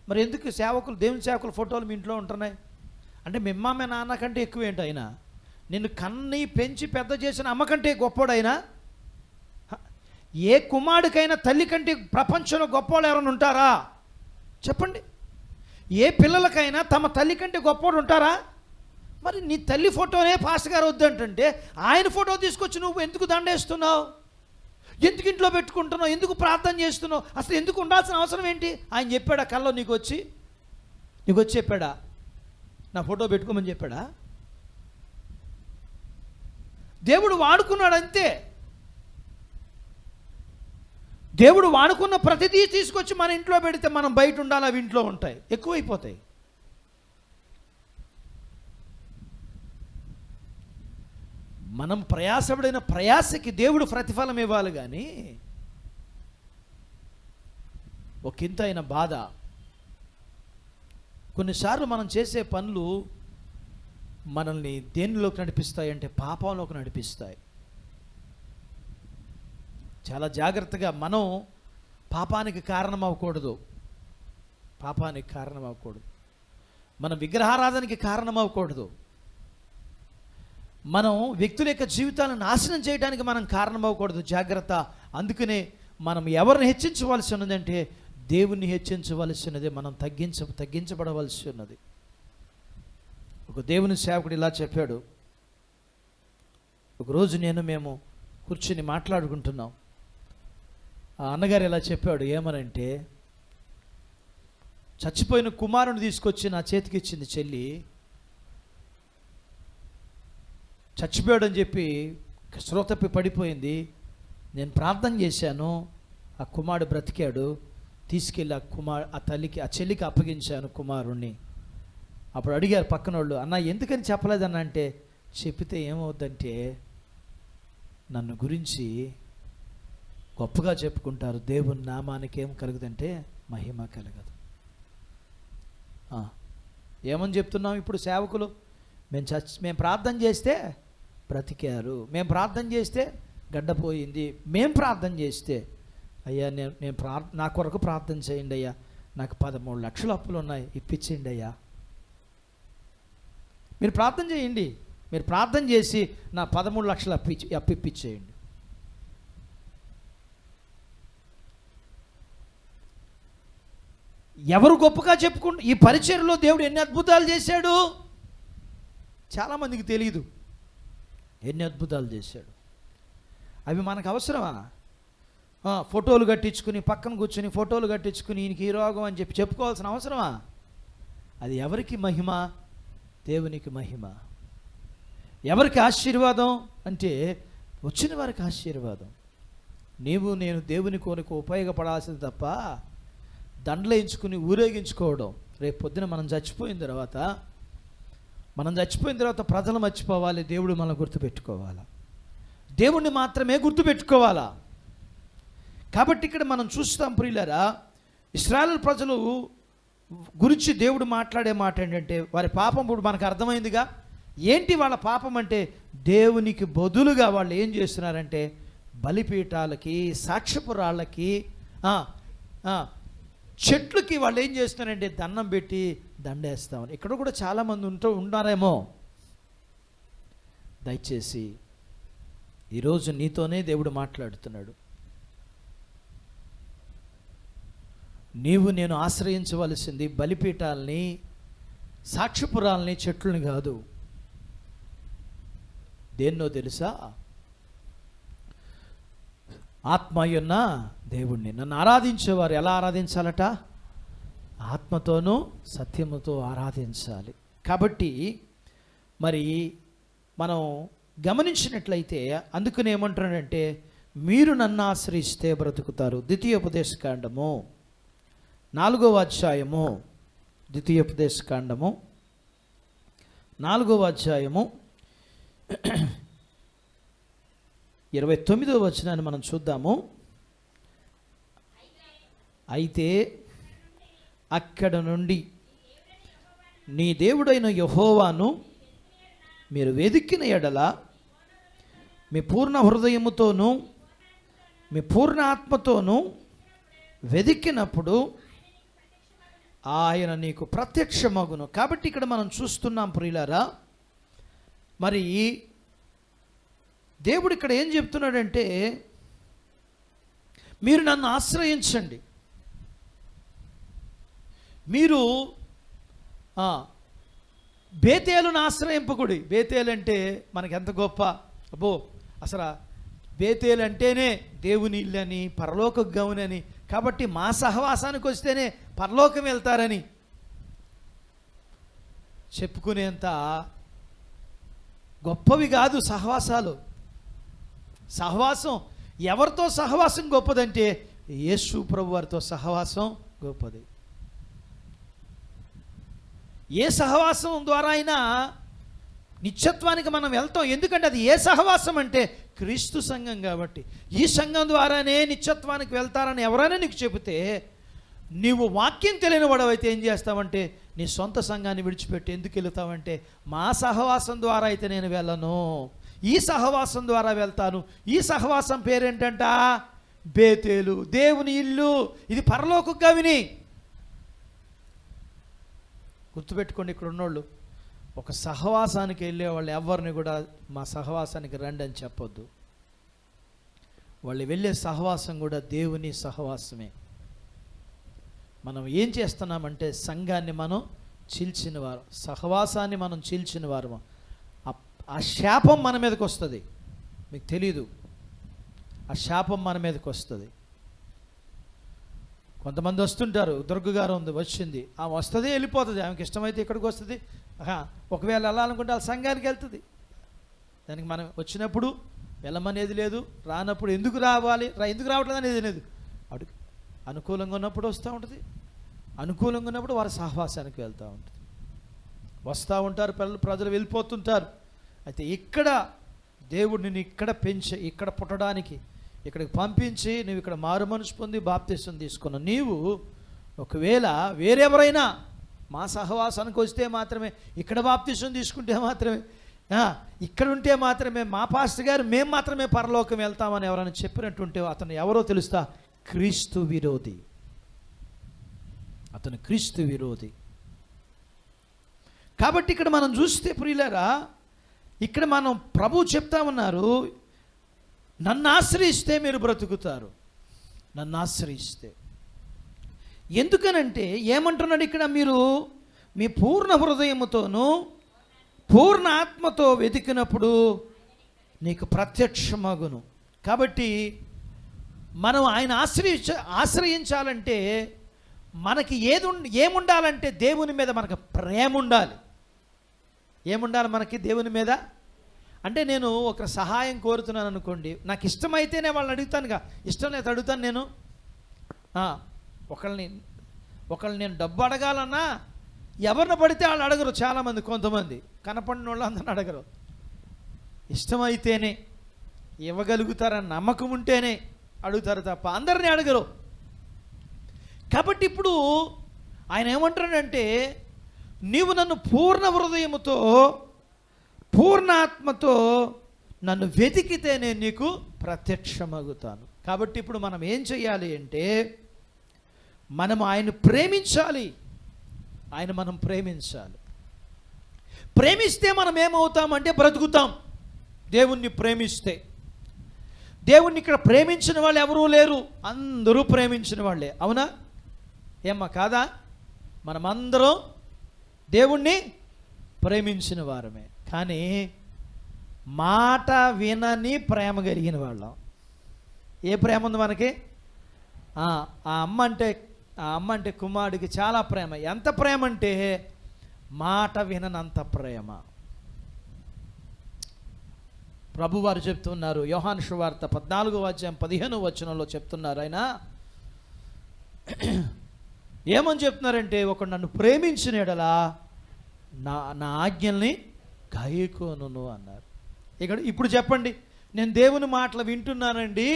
మరి ఎందుకు దేవుని సేవకుల ఫోటోలు మీ ఇంట్లో ఉంటున్నాయి అంటే మీ అమ్మ మీ నాన్న కంటే ఎక్కువ ఏంటి? అయినా నిన్ను కన్ని పెంచి పెద్ద చేసిన అమ్మ కంటే గొప్పోడైనా? ఏ కుమారుడికైనా తల్లి కంటే ప్రపంచంలో గొప్పవాళ్ళు ఎవరైనా ఉంటారా చెప్పండి? ఏ పిల్లలకైనా తమ తల్లి కంటే గొప్పవాడు ఉంటారా? మరి నీ తల్లి ఫోటోనే పాస్టర్ గారు వద్దంటే ఆయన ఫోటో తీసుకొచ్చి నువ్వు ఎందుకు దండేస్తున్నావు? ఎందుకు ఇంట్లో పెట్టుకుంటున్నావు? ఎందుకు ప్రార్థన చేస్తున్నావు? అసలు ఎందుకు ఉండాల్సిన అవసరం ఏంటి? ఆయన చెప్పాడా కల్లో నీకు వచ్చి చెప్పాడా నా ఫోటో పెట్టుకోమని చెప్పాడా? దేవుడు వాడుకున్నాడు అంతే. దేవుడు వాడుకున్న ప్రతిదీ తీసుకొచ్చి మన ఇంట్లో పెడితే మనం బయట ఉండాలి, అవి ఇంట్లో ఉంటాయి, ఎక్కువైపోతాయి. మనం ప్రయాసపడిన ప్రయాసకి దేవుడు ప్రతిఫలం ఇవ్వాలి కానీ ఒకంత అయిన బాధ. కొన్నిసార్లు మనం చేసే పనులు మనల్ని దేనిలోకి నడిపిస్తాయి అంటే పాపంలోకి నడిపిస్తాయి. చాలా జాగ్రత్తగా మనం పాపానికి కారణం అవ్వకూడదు. మనం విగ్రహారాధనకి కారణం అవ్వకూడదు. మనం వ్యక్తుల యొక్క జీవితాలను నాశనం చేయడానికి మనం కారణం అవ్వకూడదు. జాగ్రత్త. అందుకనే మనం ఎవరిని హెచ్చించవలసి ఉన్నదంటే దేవుణ్ణి హెచ్చించవలసి ఉన్నది. మనం తగ్గించబడవలసి ఉన్నది. ఒక దేవుని సేవకుడు ఇలా చెప్పాడు. ఒకరోజు మేము కూర్చుని మాట్లాడుకుంటున్నాం. ఆ అన్నగారు ఇలా చెప్పాడు. ఏమనంటే, చచ్చిపోయిన కుమారుని తీసుకొచ్చి నా చేతికి ఇచ్చింది చెల్లి. చచ్చిపోయాడని చెప్పి శ్రోతప్పి పడిపోయింది. నేను ప్రార్థన చేశాను, ఆ కుమారుడు బ్రతికాడు. తీసుకెళ్ళి ఆ తల్లికి, ఆ చెల్లికి అప్పగించాను కుమారుణ్ణి. అప్పుడు అడిగారు పక్కన వాళ్ళు, అన్న ఎందుకని చెప్పలేదన్న అంటే, చెప్పితే ఏమవుద్దంటే నన్ను గురించి గొప్పగా చెప్పుకుంటారు, దేవుని నామానికి ఏం కలుగుదంటే మహిమ కలగదు. ఏమని చెప్తున్నాం ఇప్పుడు సేవకులు? మేము ప్రార్థన చేస్తే బ్రతికారు, మేము ప్రార్థన చేస్తే గడ్డపోయింది, మేము ప్రార్థన చేస్తే అయ్యా నేను నా కొరకు ప్రార్థన చేయండి అయ్యా, నాకు 13 లక్షల అప్పులు ఉన్నాయి, ఇప్పించేయండి అయ్యా. మీరు ప్రార్థన చేయండి, మీరు ప్రార్థన చేసి నా 13 లక్షలు అప్పిప్పించేయండి. ఎవరు గొప్పగా చెప్పుకుంటారు? ఈ పరిచర్యలో దేవుడు ఎన్ని అద్భుతాలు చేశాడు చాలామందికి తెలియదు. ఎన్ని అద్భుతాలు చేశాడు. అవి మనకు అవసరమా? ఫోటోలు కట్టించుకుని పక్కన కూర్చుని ఫోటోలు కట్టించుకుని ఈయనకి ఈ రోగం అని చెప్పి చెప్పుకోవాల్సిన అవసరమా? అది ఎవరికి మహిమ? దేవునికి మహిమ. ఎవరికి ఆశీర్వాదం అంటే వచ్చిన వారికి ఆశీర్వాదం. నీవు నేను దేవుని కొరకు ఉపయోగపడాల్సింది తప్ప దండలేయించుకుని ఊరేగించుకోవడం. రేపు పొద్దున మనం చచ్చిపోయిన తర్వాత ప్రజలు మర్చిపోవాలి, దేవుడు మనం గుర్తుపెట్టుకోవాలా, దేవుణ్ణి మాత్రమే గుర్తుపెట్టుకోవాలా. కాబట్టి ఇక్కడ మనం చూస్తాం ప్రియులారా, ఇశ్రాయేలు ప్రజలు గురించి దేవుడు మాట్లాడే మాట ఏంటంటే వారి పాపం ఇప్పుడు మనకు అర్థమైందిగా. ఏంటి వాళ్ళ పాపం అంటే దేవునికి బదులుగా వాళ్ళు ఏం చేస్తున్నారంటే బలిపీఠాలకి, సాక్ష్యపు రాళ్ళకి, చెట్లకి వాళ్ళు ఏం చేస్తున్నారంటే దండం పెట్టి దండేస్తామని. ఇక్కడ కూడా చాలామంది ఉన్నారేమో. దయచేసి ఈరోజు నీతోనే దేవుడు మాట్లాడుతున్నాడు. నీవు నేను ఆశ్రయించవలసింది బలిపీఠాలని, సాక్ష్యపురాలని, చెట్లని కాదు. దేన్నో తెలుసా? ఆత్మయున్న దేవుణ్ణి. నన్ను ఆరాధించేవారు ఎలా ఆరాధించాలట? ఆత్మతోనూ సత్యముతో ఆరాధించాలి. కాబట్టి మరి మనం గమనించినట్లయితే అందుకని ఏమంటున్నాడంటే మీరు నన్ను ఆశ్రయిస్తే బ్రతుకుతారు. ద్వితీయోపదేశకాండము 4వ అధ్యాయము, ద్వితీయోపదేశకాండము 4వ అధ్యాయము 29వ వచనాన్ని మనం చూద్దాము. అయితే అక్కడ నుండి నీ దేవుడైన యెహోవాను మీరు వెదికిన ఎడల మీ పూర్ణ హృదయముతోనూ మీ పూర్ణ ఆత్మతోనూ వెదికినప్పుడు ఆయన నీకు ప్రత్యక్షమగును. కాబట్టి ఇక్కడ మనం చూస్తున్నాం ప్రియులారా, మరి దేవుడు ఇక్కడ ఏం చెప్తున్నాడంటే మీరు నన్ను ఆశ్రయించండి. మీరు బేతేలును ఆశ్రయింపకుడి. బేతేలు అంటే మనకి ఎంత గొప్ప! అబ్బో, అసలు బేతేలు అంటేనే దేవుని ఇల్లని, పరలోక గౌనని, కాబట్టి మా సహవాసానికి వస్తేనే పరలోకం వెళ్తారని చెప్పుకునేంత గొప్పవి కాదు సహవాసాలు. సహవాసం ఎవరితో సహవాసం గొప్పదంటే యేసు ప్రభు వారితో సహవాసం గొప్పది. ఏ సహవాసం ద్వారా అయినా నిత్యత్వానికి మనం వెళ్తాం. ఎందుకంటే అది ఏ సహవాసం అంటే క్రీస్తు సంఘం కాబట్టి. ఈ సంఘం ద్వారానే నిత్యత్వానికి వెళ్తారని ఎవరైనా నీకు చెబితే నీవు వాక్యం తెలియని వాడవైతే ఏం చేస్తావంటే నీ సొంత సంఘాన్ని విడిచిపెట్టి ఎందుకు వెళుతావంటే మా సహవాసం ద్వారా అయితే నేను వెళ్ళను, ఈ సహవాసం ద్వారా వెళ్తాను. ఈ సహవాసం పేరేంటంట? బేతేలు, దేవుని ఇల్లు. ఇది పరలోక గవిని. గుర్తుపెట్టుకోండి, ఇక్కడ ఉన్నోళ్ళు ఒక సహవాసానికి వెళ్ళే వాళ్ళు ఎవరిని కూడా మా సహవాసానికి రండి అని చెప్పొద్దు. వాళ్ళు వెళ్ళే సహవాసం కూడా దేవుని సహవాసమే. మనం ఏం చేస్తున్నామంటే సంఘాన్ని మనం చీల్చిన వారు, సహవాసాన్ని మనం చీల్చిన వారు. ఆ శాపం మన మీదకి వస్తుంది. మీకు తెలీదు, ఆ శాపం మన మీదకి వస్తుంది. కొంతమంది వస్తుంటారు, దుర్గ గారు ఉంది, వచ్చింది, ఆమె వస్తుంది వెళ్ళిపోతుంది, ఆమెకి ఇష్టమైతే ఇక్కడికి వస్తుంది. ఒకవేళ వెళ్ళాలనుకుంటే వాళ్ళ సంఘానికి వెళ్తుంది. దానికి మనం వచ్చినప్పుడు వెళ్ళమనేది లేదు, రానప్పుడు ఎందుకు రావాలి, ఎందుకు రావట్లేదు అనేది లేదు. అడుగు అనుకూలంగా ఉన్నప్పుడు వస్తూ ఉంటుంది, అనుకూలంగా ఉన్నప్పుడు వారి సహవాసానికి వెళ్తూ ఉంటుంది. వస్తూ ఉంటారు, ప్రజలు వెళ్ళిపోతుంటారు. అయితే ఇక్కడ దేవుడు నిన్ను ఇక్కడ పెంచి ఇక్కడ పుట్టడానికి ఇక్కడికి పంపించి నువ్వు ఇక్కడ మారు మనసు పొంది బాప్తిసం తీసుకున్నావు. నీవు ఒకవేళ వేరెవరైనా మా సహవాసానికి వస్తే మాత్రమే, ఇక్కడ బాప్తిసం తీసుకుంటే మాత్రమే, ఇక్కడ ఉంటే మాత్రమే, మా పాస్టర్ గారు మేము మాత్రమే పరలోకం వెళ్తామని ఎవరైనా చెప్పినట్టుంటే అతను ఎవరో తెలుస్తా? క్రీస్తు విరోధి. అతను క్రీస్తు విరోధి. కాబట్టి ఇక్కడ మనం చూస్తే ప్రియులారా, ఇక్కడ మనం ప్రభు చెప్తా ఉన్నారు, నన్ను ఆశ్రయిస్తే మీరు బ్రతుకుతారు. నన్ను ఆశ్రయిస్తే ఎందుకనంటే ఏమంటున్నాడు ఇక్కడ, మీరు మీ పూర్ణ హృదయముతోనూ పూర్ణ ఆత్మతో వెతికినప్పుడు నీకు ప్రత్యక్షమగును. కాబట్టి మనం ఆయన ఆశ్రయించాలంటే మనకి ఏముండాలంటే దేవుని మీద మనకు ప్రేమ ఉండాలి. ఏముండాలి మనకి దేవుని మీద అంటే, నేను ఒక సహాయం కోరుతున్నాను అనుకోండి, నాకు ఇష్టమైతేనే వాళ్ళని అడుగుతానుగా, ఇష్టం లేదు అడుగుతాను నేను. ఒకళ్ళని నేను డబ్బు అడగాలన్నా ఎవరిని పడితే వాళ్ళు అడగరు. చాలామంది, కొంతమంది కనపడిన వాళ్ళు అందరిని అడగరు. ఇష్టమైతేనే, ఇవ్వగలుగుతారని నమ్మకం ఉంటేనే అడుగుతారు తప్ప అందరినీ అడగరు. కాబట్టి ఇప్పుడు ఆయన ఏమంటాడంటే, నీవు నన్ను పూర్ణ హృదయముతో పూర్ణ ఆత్మతో నన్ను వెతికితే నేను నీకు ప్రత్యక్షమగుతాను. కాబట్టి ఇప్పుడు మనం ఏం చేయాలి అంటే, మనం ఆయన ప్రేమించాలి. మనం ప్రేమించాలి. ప్రేమిస్తే మనం ఏమవుతామంటే బ్రతుకుతాం. దేవుణ్ణి ప్రేమిస్తే, దేవుణ్ణి ఇక్కడ ప్రేమించిన వాళ్ళు ఎవరూ లేరు, అందరూ ప్రేమించిన వాళ్ళే. అవునా? ఏమ్మా కాదా? మనమందరం దేవుణ్ణి ప్రేమించిన వారమే. కానీ మాట వినని ప్రేమ కలిగిన వాళ్ళం. ఏ ప్రేమ ఉంది మనకి? ఆ అమ్మ అంటే కుమారుడికి చాలా ప్రేమ. ఎంత ప్రేమ అంటే మాట విననంత ప్రేమ. ప్రభువారు చెప్తున్నారు, యోహాను సువార్త 14:15 చెప్తున్నారు. ఆయన ఏమని చెప్తున్నారంటే, ఒకడు నన్ను ప్రేమించిన ఎడలా నా ఆజ్ఞల్ని గాయకోను అన్నారు. ఇప్పుడు చెప్పండి, నేను దేవుని మాటలు వింటున్నానండి,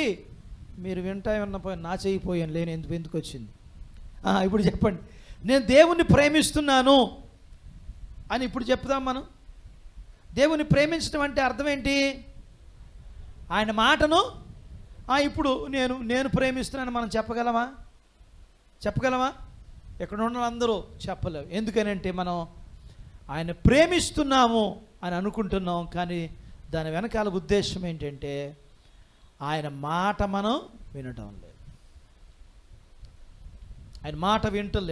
మీరు విన్నపోయి నా చేయిపోయాను లేని ఎందుకు వచ్చింది? ఇప్పుడు చెప్పండి, నేను దేవుణ్ణి ప్రేమిస్తున్నాను అని ఇప్పుడు చెప్దాం. మనం దేవుని ప్రేమించడం అంటే అర్థం ఏంటి? ఆయన మాటను ఇప్పుడు నేను ప్రేమిస్తున్నాను మనం చెప్పగలమా? ఎక్కడ ఉన్న అందరూ చెప్పలేవు. ఎందుకనంటే మనం ఆయన ప్రేమిస్తున్నాము అని అనుకుంటున్నాం, కానీ దాని వెనకాల ఉద్దేశం ఏంటంటే ఆయన మాట మనం వినటం లేదు. ఆయన మాట వినటం.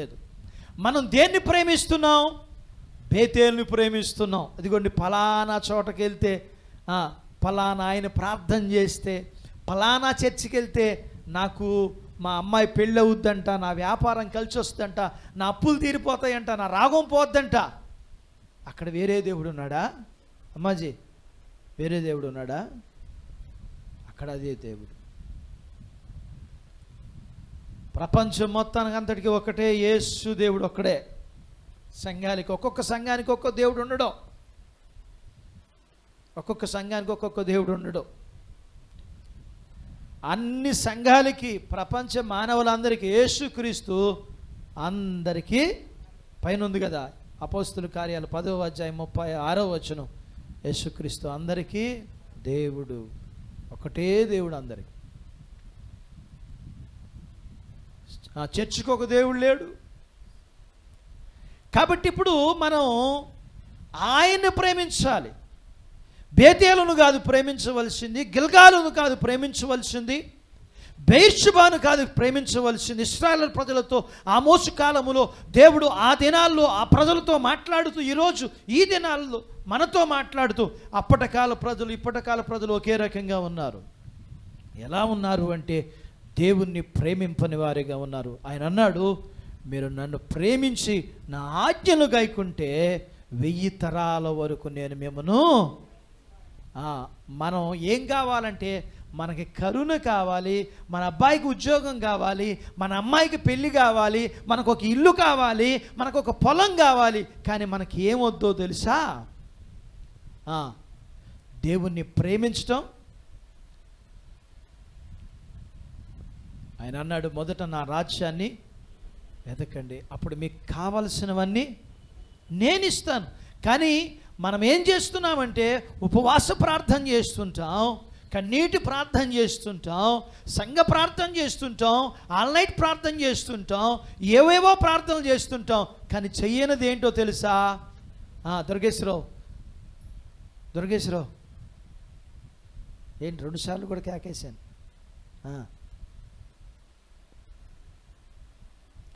మనం దేన్ని ప్రేమిస్తున్నాం? బేతేలుని ప్రేమిస్తున్నాం. అదిగోండి, ఫలానా చోటకి వెళ్తే, ఫలానా ఆయన ప్రార్థన చేస్తే, ఫలానా చర్చికి వెళ్తే నాకు మా అమ్మాయి పెళ్ళి అవుద్దంట, నా వ్యాపారం కలిసి వస్తుందంట, నా అప్పులు తీరిపోతాయంట, నా రాగం పోద్దంట. అక్కడ వేరే దేవుడు ఉన్నాడా అమ్మాజీ? వేరే దేవుడు ఉన్నాడా? అక్కడ అదే దేవుడు. ప్రపంచం మొత్తానికి అంతటికి ఒకటే యేసు దేవుడు ఒక్కడే. ఒక్కొక్క సంఘానికి ఒక్కొక్క దేవుడు ఉండడు. అన్ని సంఘాలకి, ప్రపంచ మానవులందరికీ యేసుక్రీస్తు అందరికీ పైన ఉంది కదా. అపోస్తుల కార్యాలు 10:36 యేసుక్రీస్తు అందరికీ దేవుడు, ఒకటే దేవుడు అందరికీ. చర్చికి ఒక దేవుడు లేడు. కాబట్టి ఇప్పుడు మనం ఆయన్ని ప్రేమించాలి. బేతేలును కాదు ప్రేమించవలసింది, గిల్గాలును కాదు ప్రేమించవలసింది, బెయేర్షెబాను కాదు ప్రేమించవలసింది. ఇశ్రాయేలు ప్రజలతో ఆమోసు కాలములో దేవుడు ఆ దినాల్లో ఆ ప్రజలతో మాట్లాడుతూ, ఈరోజు ఈ దినాల్లో మనతో మాట్లాడుతూ, అప్పటికాల ప్రజలు ఇప్పటికాల ప్రజలు ఒకే రకంగా ఉన్నారు. ఎలా ఉన్నారు అంటే దేవుణ్ణి ప్రేమింపని వారిగా ఉన్నారు. ఆయన అన్నాడు, మీరు నన్ను ప్రేమించి నా ఆజ్ఞలు గైకుంటే 1000 తరాల వరకు నేను మిమ్మను. మనం ఏం కావాలంటే, మనకి కరుణ కావాలి, మన అబ్బాయికి ఉద్యోగం కావాలి, మన అమ్మాయికి పెళ్ళి కావాలి, మనకు ఒక ఇల్లు కావాలి, మనకు ఒక పొలం కావాలి. కానీ మనకి ఏమొద్దో తెలుసా? దేవుణ్ణి ప్రేమించటం. ఆయన అన్నాడు, మొదట నా రాజ్యాన్ని వెతకండి, అప్పుడు మీకు కావలసినవన్నీ నేను ఇస్తాను. కానీ మనం ఏం చేస్తున్నామంటే ఉపవాస ప్రార్థన చేస్తుంటాం, కన్నీటి ప్రార్థన చేస్తుంటాం, సంఘ ప్రార్థన చేస్తుంటాం, ఆన్లైన్ ప్రార్థన చేస్తుంటాం, ఏవేవో ప్రార్థనలు చేస్తుంటాం. కానీ చెయ్యనిది ఏంటో తెలుసా? దుర్గేశ్వరరావు ఏంటి 2 సార్లు కూడా కేకేశాను.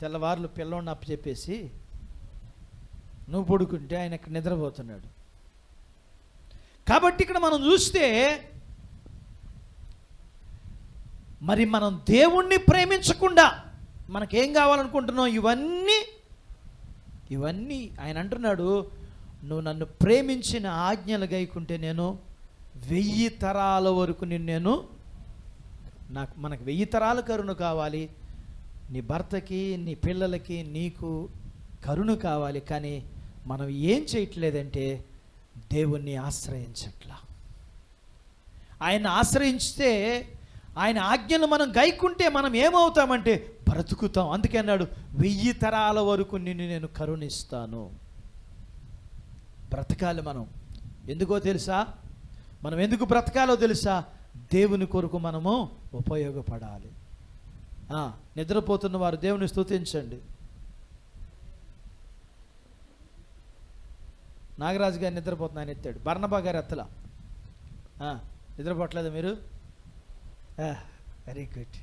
తెల్లవారులు పిల్లోడిని అప్పచెప్పేసి నువ్వు పడుకుంటే ఆయన ఇక్కడ నిద్రపోతున్నాడు. కాబట్టి ఇక్కడ మనం చూస్తే మరి మనం దేవుణ్ణి ప్రేమించకుండా మనకేం కావాలనుకుంటున్నాం, ఇవన్నీ ఆయన అంటున్నాడు, నువ్వు నన్ను ప్రేమించిన ఆజ్ఞలు గైకుంటే నేను 1000 తరాల వరకు నేను మనకు 1000 తరాల కరుణ కావాలి, నీ భర్తకి నీ పిల్లలకి నీకు కరుణ కావాలి. కానీ మనం ఏం చేయట్లేదంటే దేవుణ్ణి ఆశ్రయించట్లా. ఆయన ఆశ్రయిస్తే, ఆయన ఆజ్ఞలు మనం గైకుంటే మనం ఏమవుతామంటే బ్రతుకుతాం. అందుకే అన్నాడు 1000 తరాల వరకు నిన్ను నేను కరుణిస్తాను. బ్రతకాలి మనం. ఎందుకో తెలుసా? మనం ఎందుకు బ్రతకాలో తెలుసా? దేవుని కొరకు మనము ఉపయోగపడాలి. నిద్రపోతున్న వారు దేవుని స్తుతించండి. నాగరాజు గారు నిద్రపోతున్నా ఆయన ఎత్తాడు. బర్నబా గారు ఎత్తలా. నిద్రపోవట్లేదు మీరు? Very good.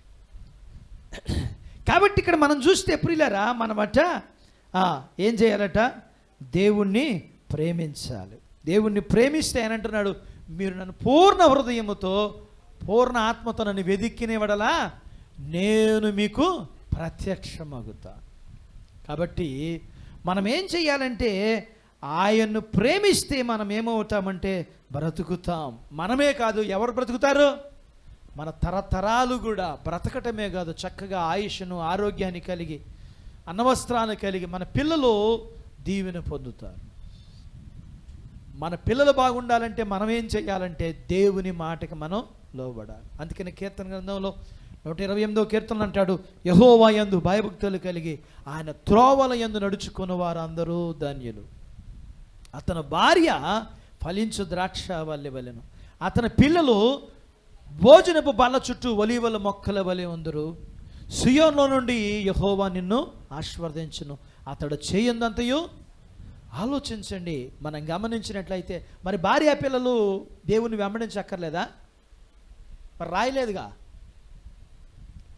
కాబట్టి ఇక్కడ మనం చూస్తే ప్రియులారా, మనమట ఏం చేయాలట? దేవుణ్ణి ప్రేమించాలి. దేవుణ్ణి ప్రేమిస్తే ఆయన అంటున్నాడు, మీరు నన్ను పూర్ణ హృదయముతో పూర్ణ ఆత్మతో నన్ను వెదిక్కినవడలా నేను మీకు ప్రత్యక్షమగుతా. కాబట్టి మనం ఏం చెయ్యాలంటే ఆయన్ను ప్రేమిస్తే మనం ఏమవుతామంటే బ్రతుకుతాం. మనమే కాదు, ఎవరు బ్రతుకుతారు? మన తరతరాలు కూడా బ్రతకటమే కాదు, చక్కగా ఆయుష్ను ఆరోగ్యాన్ని కలిగి అన్నవస్త్రాన్ని కలిగి మన పిల్లలు దీవెన పొందుతారు. మన పిల్లలు బాగుండాలంటే మనం ఏం చేయాలంటే దేవుని మాటకి మనం లోబడాలి. అందుకని కీర్తన గ్రంథంలో 128వ కీర్తన అంటాడు, యెహోవా యందు భయభక్తులు కలిగి ఆయన త్రోవల యందు నడుచుకున్న వారు అందరూ ధన్యులు. అతని భార్య ఫలించు ద్రాక్ష వల్లె వలెను, అతని పిల్లలు భోజనపు బల్ల చుట్టూ ఒలీవల మొక్కల వలె ఉందరు. సియోనులో నుండి యెహోవా నిన్ను ఆశీర్వదించును, అతడు చేయందంతయు. ఆలోచించండి. మనం గమనించినట్లయితే మరి భార్య పిల్లలు దేవుని వెంబడించక్కర్లేదా? మరి రాయలేదుగా,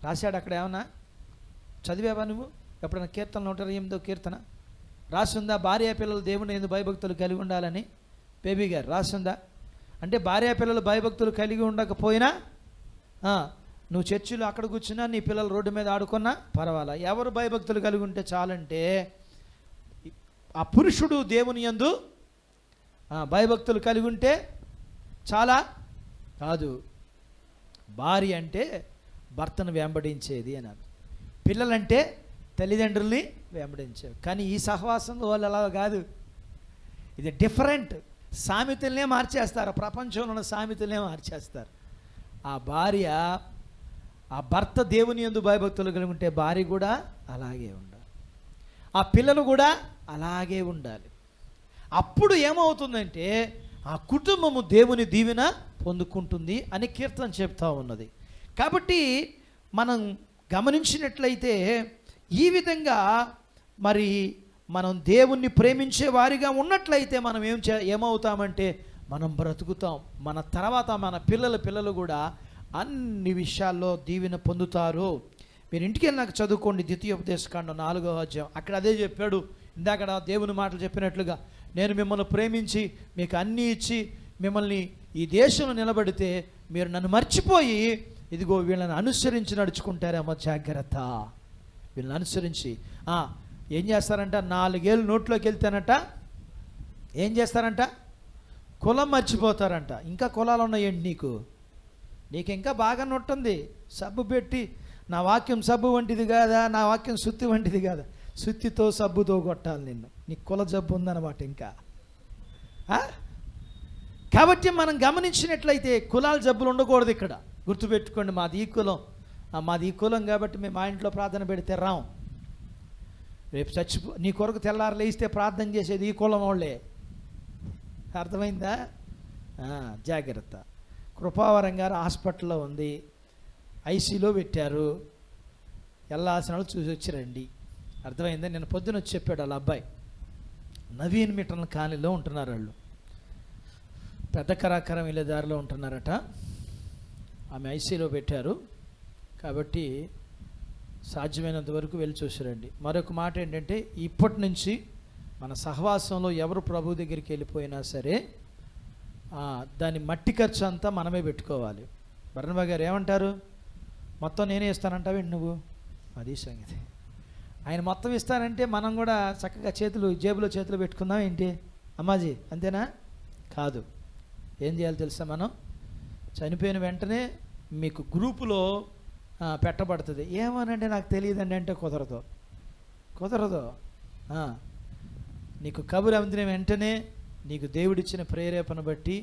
రాశాడు అక్కడ. ఏమన్నా చదివావా నువ్వు ఎప్పుడైనా? కీర్తన 128వ కీర్తన రాసిందా? భార్య పిల్లలు దేవుని యందు భయభక్తులు కలిగి ఉండాలని బేబీ గారు రాసిందా? అంటే భార్య పిల్లలు భయభక్తులు కలిగి ఉండకపోయినా నువ్వు చర్చిలో అక్కడ కూర్చున్నా, నీ పిల్లలు రోడ్డు మీద ఆడుకున్నా పర్వాలా. ఎవరు భయభక్తులు కలిగి ఉంటే చాలంటే ఆ పురుషుడు దేవుని యందు భయభక్తులు కలిగి ఉంటే చాలా కాదు. భార్య అంటే భర్తను వెంబడించేది అన్నారు, పిల్లలంటే తల్లిదండ్రుల్ని వెంబడించేవి. కానీ ఈ సహవాసంలో వాళ్ళు అలా కాదు, ఇది డిఫరెంట్. సామెతలనే మార్చేస్తారు, ప్రపంచంలో ఉన్న సామెతలనే మార్చేస్తారు. ఆ భార్య, ఆ భర్త దేవుని యందు భయభక్తులు కలిగి ఉంటే భార్య కూడా అలాగే ఉండాలి, ఆ పిల్లలు కూడా అలాగే ఉండాలి. అప్పుడు ఏమవుతుందంటే ఆ కుటుంబము దేవుని దీవెన పొందుకుంటుంది అని కీర్తన చెప్తా ఉన్నది. కాబట్టి మనం గమనించినట్లయితే ఈ విధంగా మరి మనం దేవుణ్ణి ప్రేమించే వారిగా ఉన్నట్లయితే మనం ఏమవుతామంటే మనం బ్రతుకుతాం. మన తర్వాత మన పిల్లలు కూడా అన్ని విషయాల్లో దీవెన పొందుతారు. మీరు ఇంటికి వెళ్ళినాక చదువుకోండి, ద్వితీయోపదేశకాండం 4వ అధ్యాయం. అక్కడ అదే చెప్పాడు. ఇందాక దేవుని మాటలు చెప్పినట్లుగా, నేను మిమ్మల్ని ప్రేమించి మీకు అన్నీ ఇచ్చి మిమ్మల్ని ఈ దేశంలో నిలబడితే మీరు నన్ను మర్చిపోయి ఇదిగో వీళ్ళని అనుసరించి నడుచుకుంటారేమో, జాగ్రత్త. వీళ్ళని అనుసరించి ఏం చేస్తారంట? 4 ఏళ్ళు నోట్లోకి వెళ్తేనట ఏం చేస్తారంట? కులం మర్చిపోతారంట. ఇంకా కులాలు ఉన్నాయండి నీకు ఇంకా బాగా నొట్టుంది. సబ్బు పెట్టి, నా వాక్యం సబ్బు వంటిది కాదా, నా వాక్యం సుత్తి వంటిది కాదా, సుత్తితో సబ్బుతో కొట్టాలి నిన్ను. నీకు కుల జబ్బు ఉందన్నమాట ఇంకా. కాబట్టి మనం గమనించినట్లయితే కులాల జబ్బులు ఉండకూడదు ఇక్కడ. గుర్తుపెట్టుకోండి, మాది ఈ కులం కాబట్టి మేము మా ఇంట్లో ప్రార్థన పెడితే రాం. రేపు నీ కొరకు తెల్లారు లేస్తే ప్రార్థన చేసేది ఈ కులం వాళ్ళే. అర్థమైందా? జాగ్రత్త. కృపావరం గారు హాస్పిటల్లో ఉంది, ఐసీలో పెట్టారు, వెళ్ళాల్సిన వాళ్ళు చూసి వచ్చి రండి. అర్థమైందా? నేను పొద్దున వచ్చి చెప్పాడు వాళ్ళ అబ్బాయి. నవీన్ మిటన్ కాలనీలో ఉంటున్నారు వాళ్ళు, పెద్ద కరాకరం వెళ్ళే దారిలో ఉంటున్నారట. ఆమె ఐసీలో పెట్టారు కాబట్టి సాధ్యమైనంత వరకు వెళ్ళి చూసిరండి. మరొక మాట ఏంటంటే, ఇప్పటి నుంచి మన సహవాసంలో ఎవరు ప్రభు దగ్గరికి వెళ్ళిపోయినా సరే దాని మట్టి ఖర్చు అంతా మనమే పెట్టుకోవాలి. బర్నబా గారు ఏమంటారు? మొత్తం నేనే ఇస్తానంటావేంటి నువ్వు? అది సంగతి. ఆయన మొత్తం ఇస్తానంటే మనం కూడా చక్కగా జేబులో చేతులు పెట్టుకుందాం ఏంటి అమ్మాజీ, అంతేనా? కాదు. ఏం చేయాలి తెలుసా? మనం చనిపోయిన వెంటనే మీకు గ్రూపులో పెట్టబడుతుంది. ఏమోనండి నాకు తెలియదండి అంటే కుదరదు. నీకు కబురు అందిన వెంటనే నీకు దేవుడిచ్చిన ప్రేరేపణ బట్టి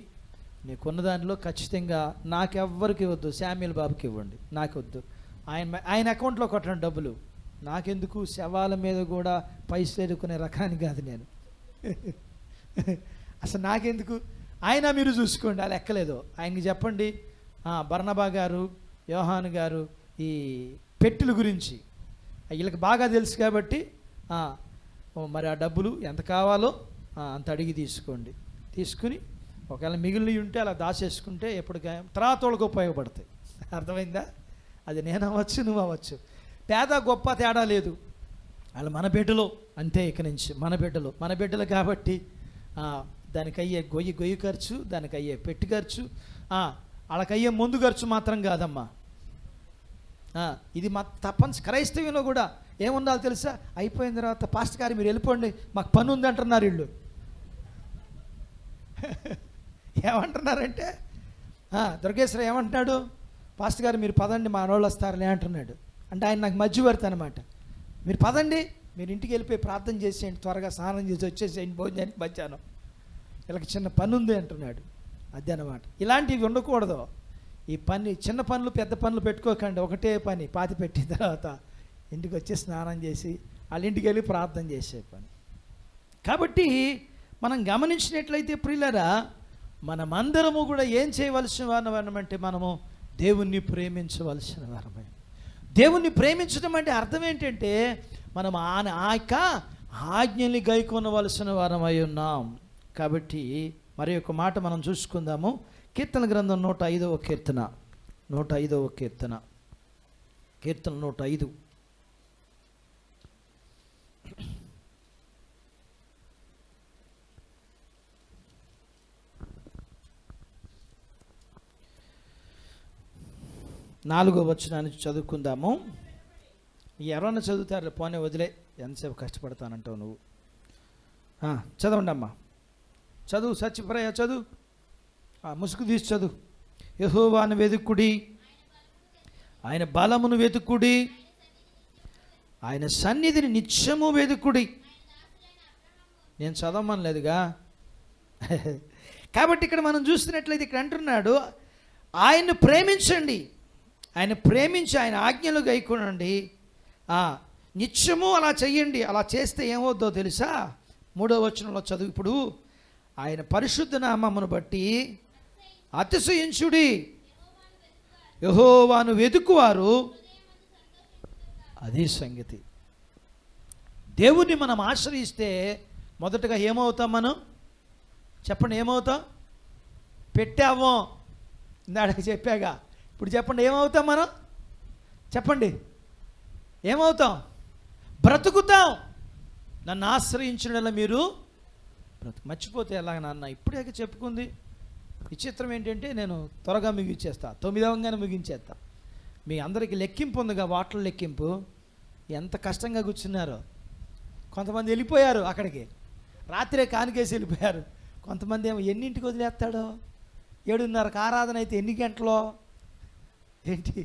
నీకున్న దానిలో ఖచ్చితంగా నాకెవ్వరికి ఇవ్వద్దు, శామ్యుల్ బాబుకి ఇవ్వండి, నాకు వద్దు, ఆయన అకౌంట్లో కొట్టండి డబ్బులు, నాకెందుకు, శవాల మీద కూడా పైసలు ఎదుర్కొనే రకాన్ని కాదు నేను. అసలు నాకెందుకు, ఆయన మీరు చూసుకోండి, అది ఎక్కలేదు. ఆయనకి చెప్పండి, బర్నబా గారు, యోహాను గారు ఈ పెట్టెల గురించి వీళ్ళకి బాగా తెలుసు కాబట్టి మరి ఆ డబ్బులు ఎంత కావాలో అంత అడిగి తీసుకుని ఒకవేళ మిగిలినవి ఉంటే అలా దాచేసుకుంటే ఎప్పటికైనా తర్వాత వాళ్ళకి ఉపయోగపడతాయి. అర్థమైందా? అది నేను అవ్వచ్చు, నువ్వు అవ్వచ్చు, పేద గొప్ప తేడా లేదు. వాళ్ళు మన బిడ్డలో అంతే. ఇక నుంచి మన బిడ్డలు కాబట్టి దానికి అయ్యే గొయ్యి ఖర్చు, దానికి అయ్యే పెట్టి ఖర్చు, వాళ్ళకయ్యే ముందు ఖర్చు మాత్రం కాదమ్మా. ఇది తప్పని క్రైస్తవ్యంలో కూడా ఏముండాలి తెలుసా? అయిపోయిన తర్వాత పాస్టర్ గారు మీరు వెళ్ళిపోండి, మాకు పని ఉంది అంటున్నారు వీళ్ళు. ఏమంటున్నారంటే దుర్గేశ్వర ఏమంటున్నాడు? పాస్టర్ గారు మీరు పదండి, మా వాళ్ళు వస్తారులే అంటున్నాడు. అంటే ఆయన నాకు మధ్యవర్తి అనమాట. మీరు పదండి, మీరు ఇంటికి వెళ్ళిపోయి ప్రార్థన చేసేయండి, త్వరగా స్నానం చేసి వచ్చేసేయండి భోజనానికి మధ్యాహ్నం, వీళ్ళకి చిన్న పని ఉంది అంటున్నాడు. అదే అనమాట. ఇలాంటివి ఉండకూడదు. ఈ పని, చిన్న పనులు పెద్ద పనులు పెట్టుకోకండి. ఒకటే పని పాతి పెట్టిన తర్వాత ఇంటికి వచ్చి స్నానం చేసి వాళ్ళ ఇంటికి వెళ్ళి ప్రార్థన చేసే పని. కాబట్టి మనం గమనించినట్లయితే ప్రియులారా, మనమందరము కూడా ఏం చేయవలసిన వారమంటే మనము దేవుణ్ణి ప్రేమించవలసిన వారమే. దేవుణ్ణి ప్రేమించడం అంటే అర్థం ఏంటంటే మనం ఆ యొక్క ఆజ్ఞల్ని గైకొనవలసిన వారమై ఉన్నాం. కాబట్టి మరి ఒక మాట మనం చూసుకుందాము. కీర్తన గ్రంథం 105వ కీర్తన, 105వ కీర్తన, కీర్తన 105. నాలుగో వచనాన్ని చదువుకుందాము. ఎవరన్నా చదువుతారు, పోనీ వదిలే, ఎంతసేపు కష్టపడతానంటావు నువ్వు. చదవండి అమ్మా, చదువు. సత్యప్రయ చదువు, ముసుగు తీసి చదువు. యెహోవాను వెతుకుడి, ఆయన బలమును వెతుకుడి, ఆయన సన్నిధిని నిత్యము వెతుకుడి. నేను చదవమనలేదుగా. కాబట్టి ఇక్కడ మనం చూస్తున్నట్లయితే ఇక్కడ అంటున్నాడు, ఆయన్ను ప్రేమించండి, ఆయన ప్రేమించి ఆయన ఆజ్ఞలు గైకొనండి, నిత్యము అలా చెయ్యండి. అలా చేస్తే ఏమవుద్దో తెలుసా? 3వ వచనంలో చదువు. ఇప్పుడు ఆయన పరిశుద్ధ నామమును బట్టి అతిశయించుడి, యెహోవాను వెతుకువారు. అదే సంగతి. దేవుణ్ణి మనం ఆశ్రయిస్తే మొదటగా ఏమవుతాం మనం? చెప్పండి, ఏమవుతాం? పెట్టావం, ఇందాక చెప్పాగా. ఇప్పుడు చెప్పండి, ఏమవుతాం మనం? చెప్పండి, ఏమవుతాం? బ్రతుకుతాం. నన్ను ఆశ్రయించడం మీరు మర్చిపోతే ఎలాగ నాన్న? ఇప్పుడే చెప్పుకుంది. విచిత్రం ఏంటంటే నేను త్వరగా ముగించేస్తా, 9వ ముగించేస్తా. మీ అందరికీ లెక్కింపు ఉందిగా, వాటర్ లెక్కింపు. ఎంత కష్టంగా కూర్చున్నారో. కొంతమంది వెళ్ళిపోయారు అక్కడికి, రాత్రే కానికేసి వెళ్ళిపోయారు. కొంతమంది ఏమో ఎన్నింటికి వదిలేస్తాడో, 7:30కి ఆరాధన అయితే ఎన్ని గంటలో ఏంటి?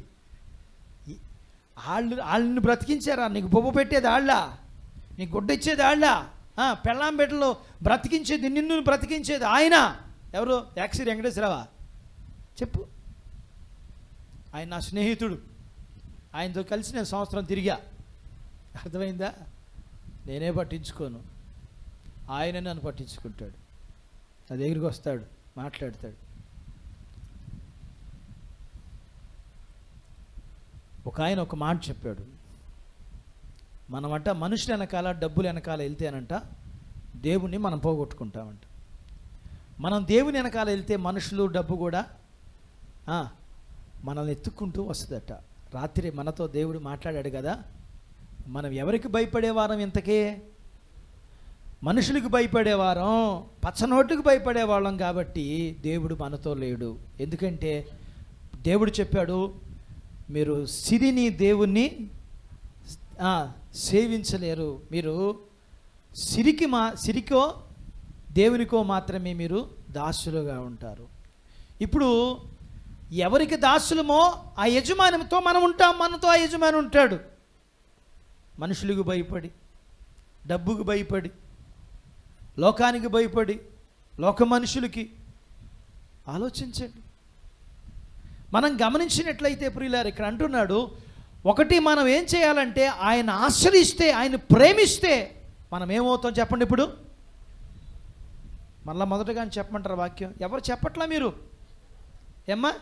వాళ్ళని బ్రతికించారా? నీకు బొబ్బ పెట్టేది వాళ్ళ, నీకు గుడ్డ ఇచ్చేది వాళ్ళ, పెళ్ళాం బిడ్డలు బ్రతికించేది, నిన్ను బ్రతికించేది ఆయన. ఎవరు? యాక్సిరి వెంకటేశ్వరరావా? చెప్పు. ఆయన నా స్నేహితుడు, ఆయనతో కలిసి నేను సంవత్సరం తిరిగా. అర్థమైందా? నేనే పట్టించుకోను, ఆయన నన్ను పట్టించుకుంటాడు. నా దగ్గరికి వస్తాడు, మాట్లాడతాడు. ఒక ఆయన ఒక మాట చెప్పాడు, మనమంట మనుషుల వెనకాల డబ్బులు వెనకాల వెళ్తేనంట దేవుణ్ణి మనం పోగొట్టుకుంటామంట. మనం దేవుని వెనకాల వెళ్తే మనుషులు డబ్బు కూడా మనల్ని ఎత్తుక్కుంటూ వస్తుందట. రాత్రి మనతో దేవుడు మాట్లాడాడు కదా, మనం ఎవరికి భయపడేవారం ఇంతకీ? మనుషులకు భయపడేవారం, పచ్చనోటుకు భయపడేవాళ్ళం. కాబట్టి దేవుడు మనతో లేడు. ఎందుకంటే దేవుడు చెప్పాడు, మీరు సిరిని దేవుణ్ణి సేవించలేరు. మీరు సిరికో దేవునికో మాత్రమే మీరు దాసులుగా ఉంటారు. ఇప్పుడు ఎవరికి దాసులమో ఆ యజమానితో మనం ఉంటాం, మనతో ఆ యజమాని ఉంటాడు. మనుషులకు భయపడి, డబ్బుకు భయపడి, లోకానికి భయపడి, లోక మనుషులకి ఆలోచించండి. మనం గమనించినట్లయితే ప్రియులారు, ఇక్కడ అంటున్నాడు, ఒకటి మనం ఏం చేయాలంటే ఆయన ఆశ్రయిస్తే, ఆయన ప్రేమిస్తే మనం ఏమవుతాం చెప్పండి. ఇప్పుడు మళ్ళీ మొదటగా చెప్పమంటారు వాక్యం? ఎవరు చెప్పట్లా మీరు? ఏమ్మా,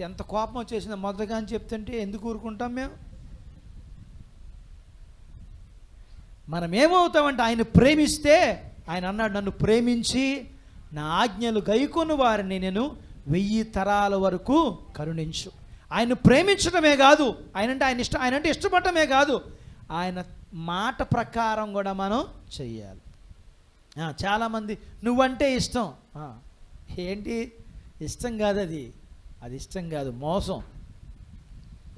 ఎంత కోపం వచ్చేసిందో మొదటగా అని చెప్తుంటే ఎందుకు ఊరుకుంటాం మేము? మనం ఏమవుతామంటే ఆయన ప్రేమిస్తే, ఆయన అన్నాడు, నన్ను ప్రేమించి నా ఆజ్ఞలు గైకొను వారిని నేను 1000 తరాల వరకు కరుణించు. ఆయన ప్రేమించడమే కాదు, ఆయనంటే ఇష్టపడటమే కాదు, ఆయన మాట ప్రకారం కూడా మనం చెయ్యాలి. చాలామంది నువ్వంటే ఇష్టం. ఏంటి ఇష్టం కాదు, అది ఇష్టం కాదు, మోసం.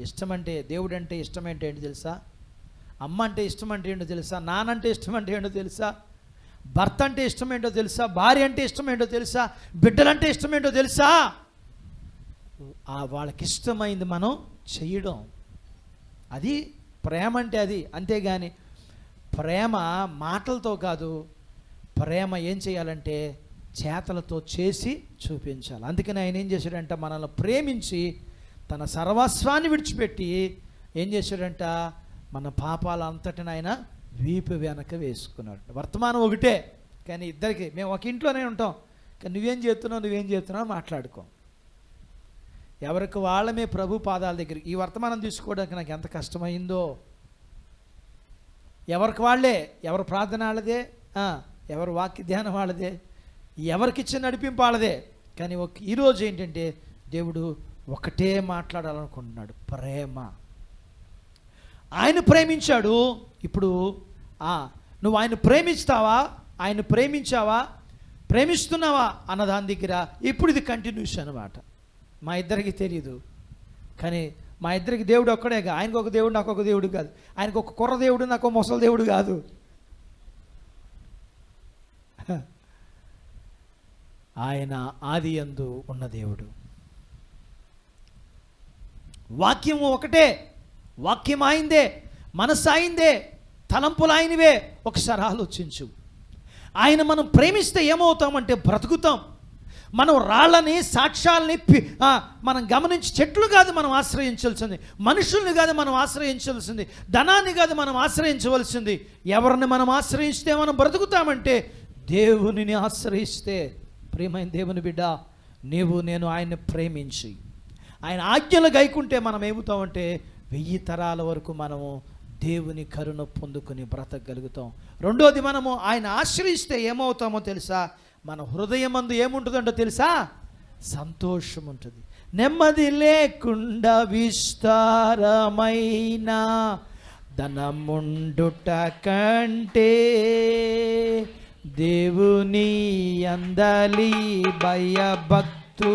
ఇష్టం అంటే, దేవుడు అంటే ఇష్టం అంటే ఏంటో తెలుసా? అమ్మ అంటే ఇష్టం అంటే ఏంటో తెలుసా? నానంటే ఇష్టం అంటే ఏంటో తెలుసా? భర్త అంటే ఇష్టం ఏంటో తెలుసా? భార్య అంటే ఇష్టం ఏంటో తెలుసా? బిడ్డలంటే ఇష్టం ఏంటో తెలుసా? వాళ్ళకి ఇష్టమైంది మనం చేయడం, అది ప్రేమ అంటే అది. అంతేగాని ప్రేమ మాటలతో కాదు, ప్రేమ ఏం చేయాలంటే చేతలతో చేసి చూపించాలి. అందుకని ఆయన ఏం చేశాడంట, మనల్ని ప్రేమించి తన సర్వస్వాన్ని విడిచిపెట్టి ఏం చేశాడంట, మన పాపాల అంతటిని ఆయన వీపు వెనక వేసుకున్నాడు. వర్తమానం ఒకటే, కానీ ఇద్దరికి మేము ఒక ఇంట్లోనే ఉంటాం, కానీ నువ్వేం చేస్తున్నావు మాట్లాడుకో. ఎవరికి వాళ్ళమే ప్రభు పాదాల దగ్గర. ఈ వర్తమానం తీసుకోవడానికి నాకు ఎంత కష్టమైందో. ఎవరికి వాళ్ళే, ఎవరు ప్రార్థన వాళ్ళదే, ఎవరు వాక్య ధ్యానం వాళ్ళదే, ఎవరికిచ్చిన నడిపింపు వాళ్ళదే. కానీ ఈరోజు ఏంటంటే దేవుడు ఒకటే మాట్లాడాలనుకుంటున్నాడు, ప్రేమ. ఆయన ప్రేమించాడు. ఇప్పుడు నువ్వు ఆయన ప్రేమిస్తావా, ఆయన ప్రేమిస్తున్నావా అన్న దాని దగ్గర ఇప్పుడు ఇది కంటిన్యూస్ అన్నమాట. మా ఇద్దరికి తెలియదు, కానీ మా ఇద్దరికి దేవుడు ఒక్కడేగా. ఆయనకు ఒక దేవుడు, నాకు ఒక దేవుడు కాదు. ఆయనకు ఒక కుర్ర దేవుడు, నాకు ఒక ముసలి దేవుడు కాదు. ఆయన ఆది యందు ఉన్న దేవుడు. వాక్యం ఒకటే, వాక్యం ఆయనదే, మనసు ఆయనదే, తలంపులు ఆయనవే. ఒకసారి ఆలోచించు. ఆయన మనం ప్రేమిస్తే ఏమవుతామంటే బ్రతుకుతాం. మనం రాళ్ళని, సాక్ష్యాలని మనం గమనించి, చెట్లు కాదు మనం ఆశ్రయించాల్సింది, మనుషుల్ని కాదు మనం ఆశ్రయించాల్సింది, ధనాన్ని కాదు మనం ఆశ్రయించవలసింది. ఎవరిని మనం ఆశ్రయిస్తే మనం బ్రతుకుతామంటే దేవునిని ఆశ్రయిస్తే. ప్రియమైన దేవుని బిడ్డ, నీవు నేను ఆయన్ని ప్రేమించి ఆయన ఆజ్ఞలు గైకుంటే మనం ఏమవుతామంటే 1000 తరాల వరకు మనము దేవుని కరుణ పొందుకొని బ్రతకగలుగుతాం. రెండోది, మనము ఆయన ఆశ్రయిస్తే ఏమవుతామో తెలుసా? మన హృదయమందు ఏముంటుందంటో తెలుసా? సంతోషం ఉంటుంది. నెమ్మది లేకుండా విస్తారమైన ధనముండుట కంటే దేవుని అందలి భయభక్తులతో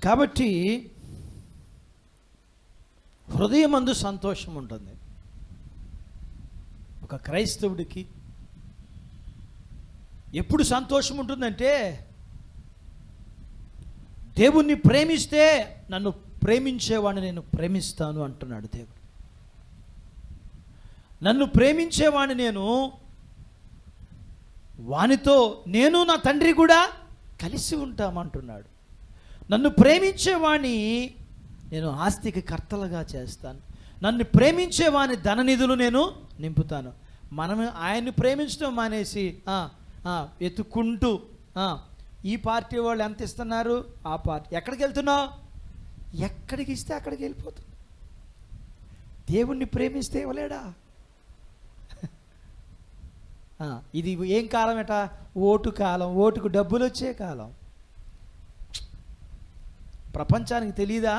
కాబట్టి హృదయమందు సంతోషం ఉంటుంది. ఒక క్రైస్తవుడికి ఎప్పుడు సంతోషం ఉంటుందంటే, దేవుణ్ణి ప్రేమిస్తే నన్ను ప్రేమించేవాడిని నేను ప్రేమిస్తాను అంటున్నాడు దేవుడు. నన్ను ప్రేమించేవాడిని నేను వానితో నేను నా తండ్రి కూడా కలిసి ఉంటామంటున్నాడు. నన్ను ప్రేమించేవాణ్ణి నేను ఆస్తికి కర్తలుగా చేస్తాను, నన్ను ప్రేమించేవాని ధననిధులు నేను నింపుతాను. మనం ఆయన్ని ప్రేమించడం మానేసి ఎత్తుక్కుంటూ ఈ పార్టీ వాళ్ళు ఎంత ఇస్తున్నారు, ఆ పార్టీ, ఎక్కడికి వెళ్తున్నావు, ఎక్కడికి ఇస్తే అక్కడికి వెళ్ళిపోతుంది. దేవుణ్ణి ప్రేమిస్తే ఇవ్వలేడా? ఇది ఏం కాలం ఎట? ఓటు కాలం, ఓటుకు డబ్బులు వచ్చే కాలం. ప్రపంచానికి తెలీదా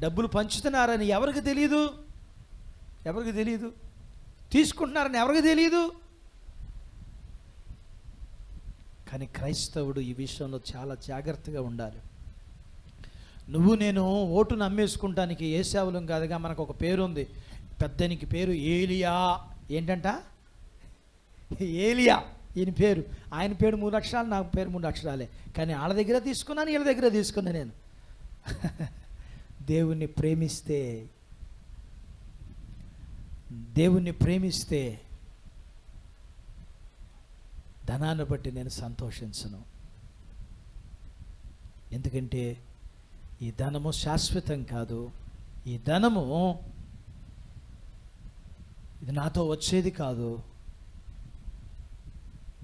డబ్బులు పంచుతున్నారని? ఎవరికి తెలియదు, ఎవరికి తెలియదు. తీసుకుంటున్నారని ఎవరికి తెలియదు. కానీ క్రైస్తవుడు ఈ విషయంలో చాలా జాగ్రత్తగా ఉండాలి. నువ్వు నేను ఓటు నమ్మేసుకుంటానికి ఏశావులం కాదుగా. మనకు ఒక పేరు ఉంది, పెద్దనికి పేరు ఏలియా. ఏంటంట? ఏలియా ఈయన పేరు. ఆయన పేరు 3 అక్షరాలు, నాకు పేరు 3 అక్షరాలే. కానీ వాళ్ళ దగ్గర తీసుకున్నాను, వీళ్ళ దగ్గర తీసుకున్నాను నేను. దేవుణ్ణి ప్రేమిస్తే, దేవుణ్ణి ప్రేమిస్తే ధనాన్ని బట్టి నేను సంతోషించను. ఎందుకంటే ఈ ధనము శాశ్వతం కాదు. ఈ ధనము ఇది నాతో వచ్చేది కాదు.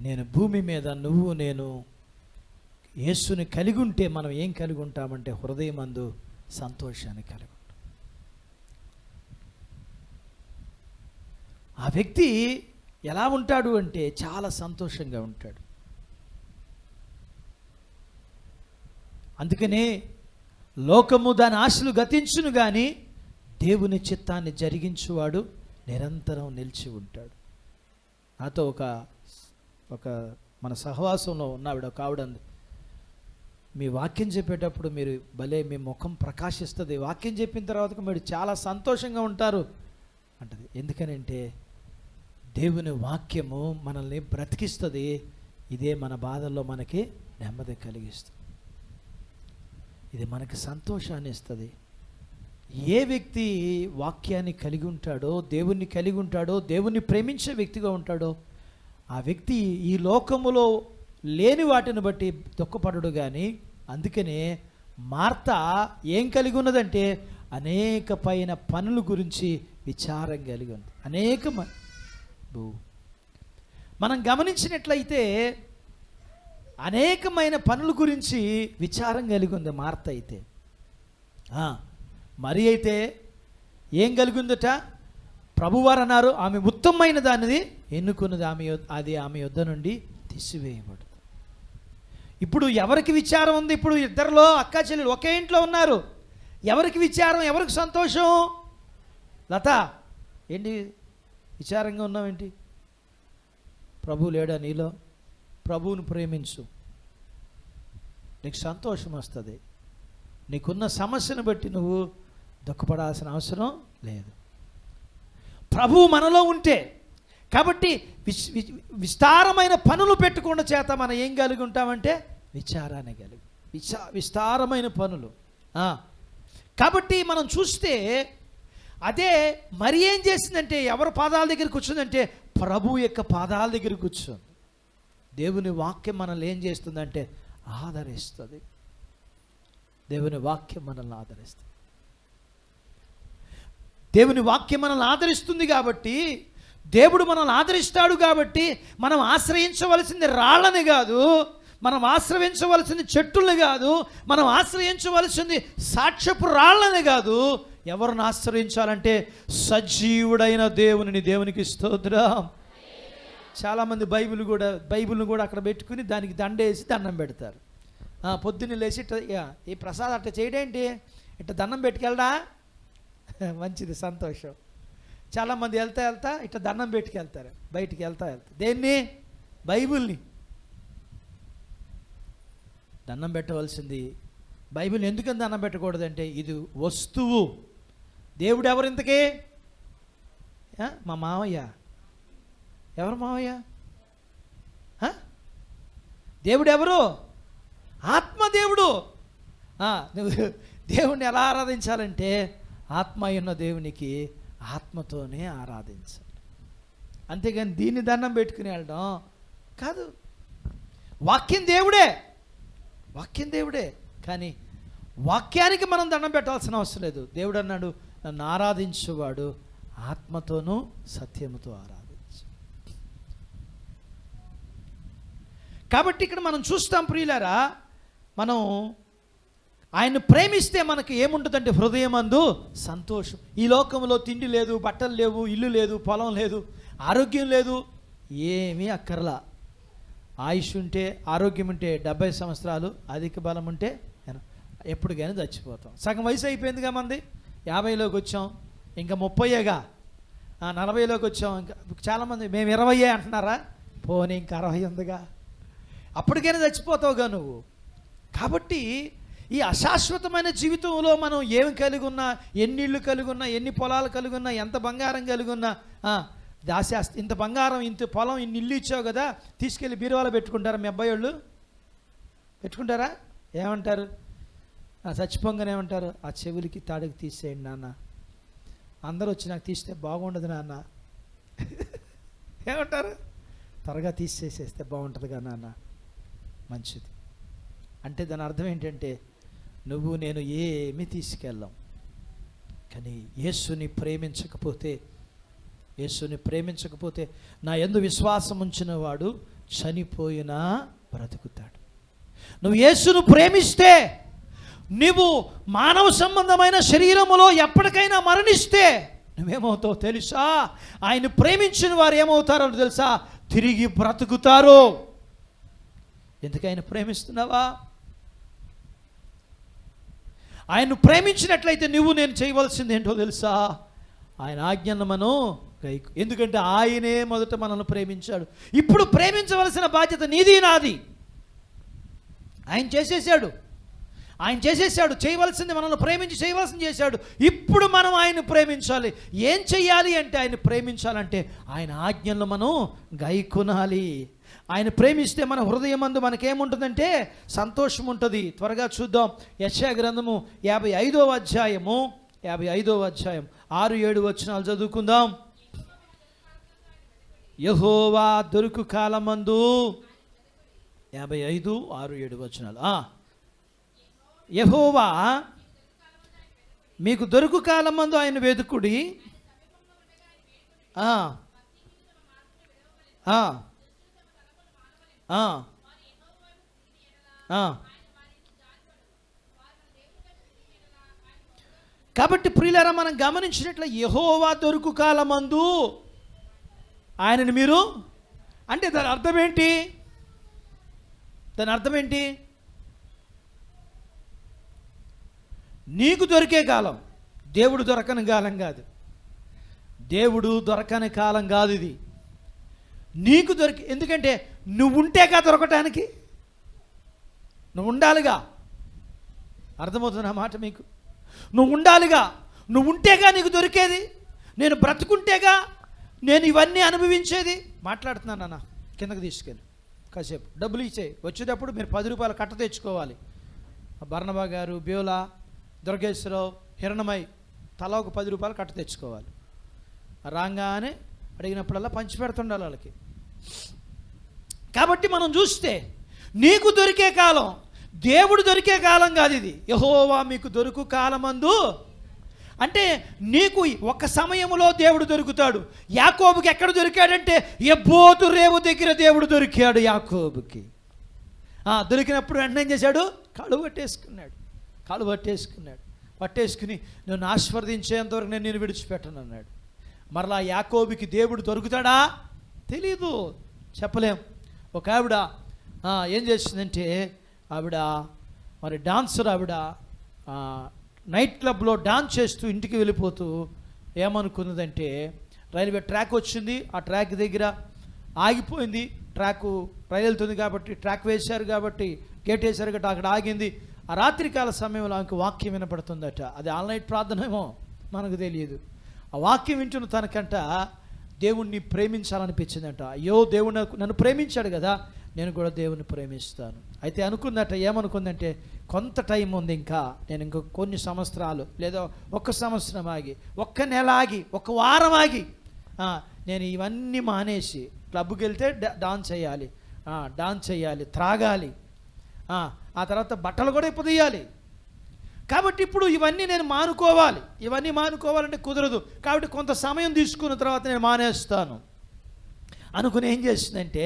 నేను భూమి మీద నువ్వు నేను యేసుని కలిగి ఉంటే మనం ఏం కలిగి ఉంటామంటే హృదయమందు సంతోషాన్ని కలిగి ఉంటాం. ఆ వ్యక్తి ఎలా ఉంటాడు అంటే చాలా సంతోషంగా ఉంటాడు. అందుకనే లోకము దాని ఆశలు గతించును కానీ దేవుని చిత్తాన్ని జరిగించువాడు నిరంతరం నిలిచి ఉంటాడు. నాతో ఒక మన సహవాసంలో ఉన్నావిడ ఒక ఆవిడ అంది, మీ వాక్యం చెప్పేటప్పుడు మీరు భలే, మీ ముఖం ప్రకాశిస్తుంది, వాక్యం చెప్పిన తర్వాత మీరు చాలా సంతోషంగా ఉంటారు అంటది. ఎందుకనంటే దేవుని వాక్యము మనల్ని బ్రతికిస్తుంది. ఇదే మన బాధల్లో మనకి నెమ్మది కలిగిస్తుంది. ఇది మనకి సంతోషాన్ని ఇస్తుంది. ఏ వ్యక్తి వాక్యాన్ని కలిగి ఉంటాడో, దేవుణ్ణి కలిగి ఉంటాడో, దేవుణ్ణి ప్రేమించే వ్యక్తిగా ఉంటాడో, ఆ వ్యక్తి ఈ లోకములో లేని వాటిని బట్టి దుఃఖపడడు. కానీ అందుకనే మార్త ఏం కలిగి ఉన్నదంటే అనేక పైన పనుల గురించి విచారం కలిగి ఉంది. మనం గమనించినట్లయితే అనేకమైన పనుల గురించి విచారం కలిగి ఉంది మార్త అయితే. మరి అయితే ఏం కలిగి ఉందట? ప్రభువారు అన్నారు, ఆమె ఉత్తమమైన దానిది ఎన్నుకున్నది, ఆమె యొద్ద నుండి తీసివేయబడుతుంది. ఇప్పుడు ఎవరికి విచారం ఉంది? ఇప్పుడు ఇద్దరిలో అక్కా చెల్లెలు ఒకే ఇంట్లో ఉన్నారు. ఎవరికి విచారం, ఎవరికి సంతోషం? లత, ఏంటి విచారంగా ఉన్నావేంటి? ప్రభు లేడా నీలో? ప్రభువును ప్రేమించు, నీకు సంతోషం వస్తుంది. నీకున్న సమస్యను బట్టి నువ్వు దుఃఖపడాల్సిన అవసరం లేదు. ప్రభువు మనలో ఉంటే, కాబట్టి విస్తారమైన పనులు పెట్టుకున్న చేత మనం ఏం కలిగి ఉంటామంటే విచారాన్ని కలిగి, విస్తారమైన పనులు. కాబట్టి మనం చూస్తే అదే మరి ఏం చేసిందంటే ఎవరి పాదాల దగ్గర కూర్చుందంటే ప్రభు యొక్క పాదాల దగ్గర కూర్చుంది. దేవుని వాక్యం మనల్ని ఏం చేస్తుందంటే ఆదరిస్తుంది. దేవుని వాక్యం మనల్ని ఆదరిస్తుంది. దేవుని వాక్యం మనల్ని ఆదరిస్తుంది కాబట్టి, దేవుడు మనల్ని ఆదరిస్తాడు కాబట్టి మనం ఆశ్రయించవలసింది రాళ్ళని కాదు, మనం ఆశ్రయించవలసింది చెట్టుల్ని కాదు, మనం ఆశ్రయించవలసింది సాక్ష్యపు రాళ్ళని కాదు. ఎవరిని ఆశ్రయించాలంటే సజీవుడైన దేవుని. దేవునికి స్తోత్రం. చాలామంది బైబిల్ను కూడా అక్కడ పెట్టుకుని దానికి దండేసి దండం పెడతారు. పొద్దున్న లేచి ఈ ప్రసాదం అట్లా చేయడేంటి, ఇట్లా దండం పెట్టుకెళ్ళడా, మంచిది, సంతోషం. చాలామంది వెళ్తా ఇట్లా దండం పెట్టుకెళ్తారు, బయటికి వెళ్తా దేన్ని? బైబిల్ని. దండం పెట్టవలసింది బైబిల్. ఎందుకని దండం పెట్టకూడదంటే ఇది వస్తువు. దేవుడు ఎవరు ఇంతకీ? మా మావయ్య. ఎవరు మావయ్య? దేవుడు ఎవరు? ఆత్మదేవుడు. నువ్వు దేవుణ్ణి ఎలా ఆరాధించాలంటే ఆత్మ ఉన్న దేవునికి ఆత్మతోనే ఆరాధించాలి. అంతేగాని దీన్ని దండం పెట్టుకుని వెళ్ళడం కాదు. వాక్యం దేవుడే, వాక్యం దేవుడే. కానీ వాక్యానికి మనం దండం పెట్టాల్సిన అవసరం లేదు. దేవుడు అన్నాడు, నన్ను ఆరాధించువాడు ఆత్మతోనూ సత్యముతో ఆరాధించు. కాబట్టి ఇక్కడ మనం చూస్తాం ప్రియులారా, మనం ఆయన్ని ప్రేమిస్తే మనకి ఏముంటుందంటే హృదయమందు సంతోషం. ఈ లోకంలో తిండి లేదు, బట్టలు లేవు, ఇల్లు లేదు, పొలం లేదు, ఆరోగ్యం లేదు, ఏమీ అక్కర్లా. ఆయుష్ ఉంటే, ఆరోగ్యం ఉంటే 70 సంవత్సరాలు, అధిక బలం ఉంటే ఎప్పటికైనా చచ్చిపోతాం. సగం వయసు అయిపోయిందిగా మంది, 50లోకి వచ్చాం, ఇంకా 30గా, 40లోకి వచ్చాం. ఇంకా చాలామంది మేము 20 అంటున్నారా, పోనీ ఇంకా 60 ఉందిగా, అప్పటికైనా చచ్చిపోతావుగా నువ్వు. కాబట్టి ఈ అశాశ్వతమైన జీవితంలో మనం ఏమి కలిగి ఉన్నా, ఎన్ని ఇళ్ళు కలిగి ఉన్నా, ఎన్ని పొలాలు కలిగి ఉన్నా, ఎంత బంగారం కలిగి ఉన్నా, దాసేస్త ఇంత బంగారం, ఇంత పొలం, ఇన్ని ఇల్లు ఇచ్చావు కదా, తీసుకెళ్ళి బీరువాలో పెట్టుకుంటారా? మీ అబ్బాయి వాళ్ళు పెట్టుకుంటారా? ఏమంటారు? చచ్చిపోగానే ఏమంటారు? ఆ చెవులకి తాడుకి తీసేయండి నాన్న, అందరూ వచ్చి నాకు తీస్తే బాగుండదు నాన్న. ఏమంటారు? త్వరగా తీసేసేస్తే బాగుంటుందిగా నాన్న. మంచిది. అంటే దాని అర్థం ఏంటంటే, నువ్వు నేను ఏమీ తీసుకెళ్ళాం. కానీ యేసుని ప్రేమించకపోతే నా యందు విశ్వాసం ఉంచిన వాడు చనిపోయినా బ్రతుకుతాడు. నువ్వు యేసును ప్రేమిస్తే, నువ్వు మానవ సంబంధమైన శరీరములో ఎప్పటికైనా మరణిస్తే నువ్వేమవుతావు తెలుసా? ఆయన ప్రేమించిన వారు ఏమవుతారో తెలుసా? తిరిగి బ్రతుకుతారు. ఎందుకు ఆయన ప్రేమిస్తున్నావా? ఆయన్ను ప్రేమించినట్లయితే నువ్వు నేను చేయవలసింది ఏంటో తెలుసా? ఆయన ఆజ్ఞను మనం గైకు. ఎందుకంటే ఆయనే మొదట మనల్ని ప్రేమించాడు. ఇప్పుడు ప్రేమించవలసిన బాధ్యత నీది, నాది. ఆయన చేసేసాడు. చేయవలసింది మనల్ని ప్రేమించి చేయవలసింది చేశాడు. ఇప్పుడు మనం ఆయన్ని ప్రేమించాలి. ఏం చెయ్యాలి అంటే, ఆయన ప్రేమించాలంటే ఆయన ఆజ్ఞలను మనం గైకొనాలి. ఆయన ప్రేమిస్తే మన హృదయం అందు మనకేముంటుందంటే సంతోషం ఉంటుంది. త్వరగా చూద్దాం. యెషయా గ్రంథము 55వ అధ్యాయము 6-7 వచనాలు చదువుకుందాం. యెహోవా దొరుకు కాలమందు 55:6-7 వచనాలు. యెహోవా మీకు దొరుకు కాలమందు ఆయన వెదుకుడి. కాబట్టి ప్రియులారా, మనం గమనించినట్ల యెహోవా దొరుకు కాలమందు ఆయనని మీరు అంటే దాని అర్థం ఏంటి? నీకు దొరికే కాలం, దేవుడు దొరకని కాలం కాదు. దేవుడు దొరకని కాలం కాదు ఇది. నీకు ఎందుకంటే నువ్వు ఉంటేగా దొరకటానికి, నువ్వు ఉండాలిగా. అర్థమవుతున్న మాట మీకు? నువ్వు ఉండాలిగా, నువ్వు ఉంటేగా నీకు దొరికేది. నేను బ్రతుకుంటేగా నేను ఇవన్నీ అనుభవించేది. మాట్లాడుతున్నాను అన్న, కిందకి తీసుకెళ్ళి కాసేపు డబ్బులు ఇచ్చేయి. వచ్చేటప్పుడు మీరు 10 రూపాయల కట్ట తెచ్చుకోవాలి. బర్నబా గారు, బ్యోలా, దుర్గేశ్వరరావు, హిరణమై తలా ఒక 10 రూపాయలు కట్ట తెచ్చుకోవాలి. రాగానే అడిగినప్పుడల్లా పంచి పెడుతుండాలి వాళ్ళకి. కాబట్టి మనం చూస్తే నీకు దొరికే కాలం, దేవుడు దొరికే కాలం కాదు ఇది. యెహోవా మీకు దొరుకు కాలమందు అంటే నీకు ఒక సమయంలో దేవుడు దొరుకుతాడు. యాకోబుకి ఎక్కడ దొరికాడంటే యబ్బోతు రేవు దగ్గర దేవుడు దొరికాడు యాకోబుకి. దొరికినప్పుడు వెంటనే ఏం చేశాడు? కాళ్ళు పట్టేసుకుని నన్ను ఆశీర్వదించేంతవరకు నేను విడిచిపెట్టను అన్నాడు. మరలా యాకోబుకి దేవుడు దొరుకుతాడా? తెలీదు, చెప్పలేం. ఒక ఆవిడ ఏం చేసిందంటే, ఆవిడ మరి డాన్సర్, ఆవిడ నైట్ క్లబ్లో డాన్స్ చేస్తూ ఇంటికి వెళ్ళిపోతూ ఏమనుకున్నదంటే, రైల్వే ట్రాక్ వచ్చింది, ఆ ట్రాక్ దగ్గర ఆగిపోయింది. రైలు వెళ్తుంది కాబట్టి, ట్రాక్ వేశారు కాబట్టి, గేట్ వేశారు కాబట్టి అక్కడ ఆగింది. ఆ రాత్రికాల సమయంలో ఆమెకు వాక్యం వినపడుతుందట. అది ఆల్ నైట్ ప్రార్థన ఏమో మనకు తెలియదు. ఆ వాక్యం వింటున్న తనకంట దేవుణ్ణి ప్రేమించాలనిపించిందంట. అయ్యో, దేవుడు నన్ను ప్రేమించాడు కదా, నేను కూడా దేవుని ప్రేమిస్తాను. అయితే అనుకుందట, ఏమనుకుందంటే, కొంత టైం ఉంది, ఇంకా నేను ఇంకో కొన్ని సంవత్సరాలు, లేదా 1 సంవత్సరం ఆగి, 1 నెల ఆగి, 1 వారం ఆగి నేను ఇవన్నీ మానేసి క్లబ్కి వెళ్తే డాన్స్ చేయాలి, డాన్స్ చేయాలి, త్రాగాలి, ఆ తర్వాత బట్టలు కూడా ఇప్పదీయాలి. కాబట్టి ఇప్పుడు ఇవన్నీ నేను మానుకోవాలి. ఇవన్నీ మానుకోవాలంటే కుదరదు. కాబట్టి కొంత సమయం తీసుకున్న తర్వాత నేను మానేస్తాను అనుకుని ఏం చేసిందంటే,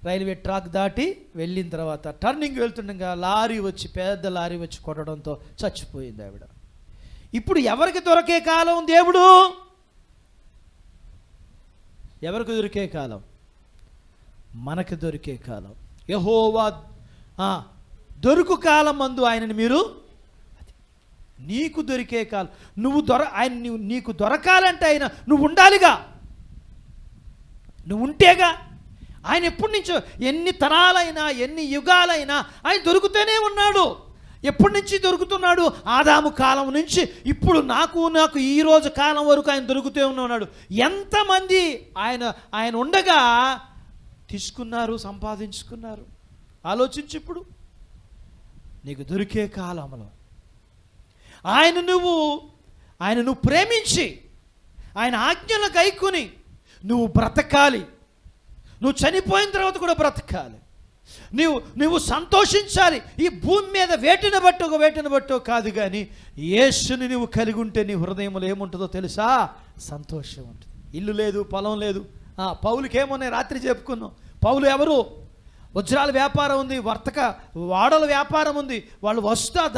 రైల్వే ట్రాక్ దాటి వెళ్ళిన తర్వాత టర్నింగ్ వెళ్తుండగా లారీ వచ్చి, పెద్ద లారీ వచ్చి కొట్టడంతో చచ్చిపోయింది ఆవిడ. ఇప్పుడు ఎవరికి దొరికే కాలం దేవుడు? ఎవరికి దొరికే కాలం? మనకి దొరికే కాలం. యెహోవా దొరుకు కాలం మందు ఆయనని మీరు, నీకు దొరికే కాలం. ఆయన నీకు దొరకాలంటే ఆయన నువ్వు ఉండాలిగా, నువ్వు ఉంటేగా. ఆయన ఎప్పటి నుంచో, ఎన్ని తరాలైనా ఎన్ని యుగాలైనా ఆయన దొరుకుతూనే ఉన్నాడు. ఎప్పటి నుంచి దొరుకుతున్నాడు? ఆదాము కాలం నుంచి ఇప్పుడు నాకు ఈ రోజు కాలం వరకు ఆయన దొరుకుతూ ఉన్నాడు. ఎంతమంది ఆయన ఉండగా తీసుకున్నారు, సంపాదించుకున్నారు. ఆలోచించు. ఇప్పుడు నీకు దొరికే కాలంలో ఆయన నువ్వు ప్రేమించి ఆయన ఆజ్ఞలు గైకొని నువ్వు బ్రతకాలి. నువ్వు చనిపోయిన తర్వాత కూడా బ్రతకాలి. నువ్వు సంతోషించాలి. ఈ భూమి మీద వేటిన బట్టో కాదు, కానీ యేసుని నువ్వు కలిగి ఉంటే నీ హృదయంలో ఏముంటుందో తెలుసా? సంతోషం ఉంటుంది. ఇల్లు లేదు, పొలం లేదు. పౌలుకి ఏమోనే రాత్రి చెప్పుకున్నాం. పౌలు ఎవరు? వజ్రాల వ్యాపారం ఉంది, వాడల వ్యాపారం ఉంది, వాళ్ళు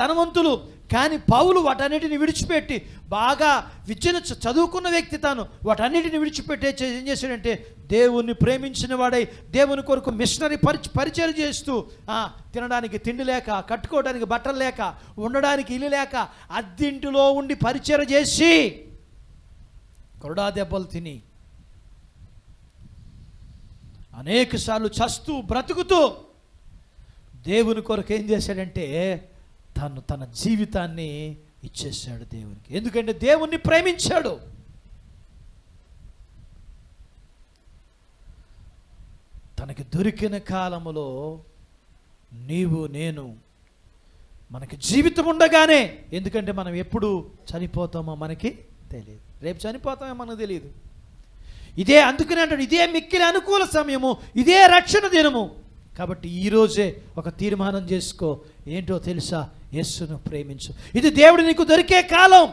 ధనవంతులు. కానీ పౌలు వాటన్నిటిని విడిచిపెట్టి, బాగా విద్యను చదువుకున్న వ్యక్తి తాను, వాటన్నిటిని విడిచిపెట్టే ఏం చేశాడంటే, దేవుణ్ణి ప్రేమించిన వాడై దేవుని కొరకు మిషనరీ పరిచయం చేస్తూ, తినడానికి తిండి లేక, కట్టుకోవడానికి బట్టలు లేక, ఉండడానికి ఇల్లు లేక, అద్దింటిలో ఉండి పరిచయం చేసి కొరడా దెబ్బలు తిని అనేక సార్లు చస్తూ బ్రతుకుతూ దేవుని కొరకు ఏం చేశాడంటే తన జీవితాన్ని ఇచ్చేశాడు దేవునికి. ఎందుకంటే దేవుణ్ణి ప్రేమించాడు. తనకి దొరికిన కాలములో నీవు నేను మనకి జీవితం ఉండగానే, ఎందుకంటే మనం ఎప్పుడు చనిపోతామో మనకి తెలియదు. రేపు చనిపోతామో మనకు తెలియదు. అందుకనే అంటాడు, ఇదే మిక్కిలి అనుకూల సమయము, ఇదే రక్షణ దినము. కాబట్టి ఈరోజే ఒక తీర్మానం చేసుకో. ఏంటో తెలుసా? యేసును ప్రేమించు. ఇది దేవుడు నీకు దొరికే కాలం.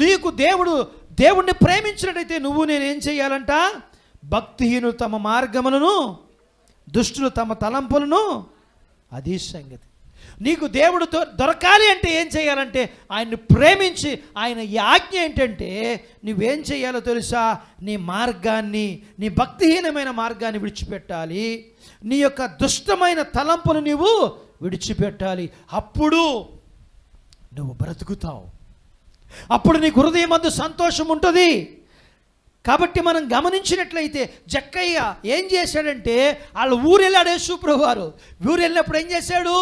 నీకు దేవుడిని ప్రేమించినట్టయితే నేనేం చేయాలంట? భక్తిహీనులు తమ మార్గములను, దుష్టులు తమ తలంపులను, అది సంగతి. నీకు దేవుడు దొరకాలి అంటే ఏం చేయాలంటే ఆయన్ని ప్రేమించి, ఆయన ఈ ఆజ్ఞ ఏంటంటే నువ్వేం చేయాలో తెలుసా? నీ మార్గాన్ని, నీ భక్తిహీనమైన మార్గాన్ని విడిచిపెట్టాలి. నీ యొక్క దుష్టమైన తలంపులు నీవు విడిచిపెట్టాలి. అప్పుడు నువ్వు బ్రతుకుతావు. అప్పుడు నీ హృదయమందు సంతోషం ఉంటుంది. కాబట్టి మనం గమనించినట్లయితే జక్కయ్య ఏం చేశాడంటే, వాళ్ళ ఊరు వెళ్ళాడు. యేసుప్రభువు వారు ఊరు వెళ్ళినప్పుడు ఏం చేశాడు?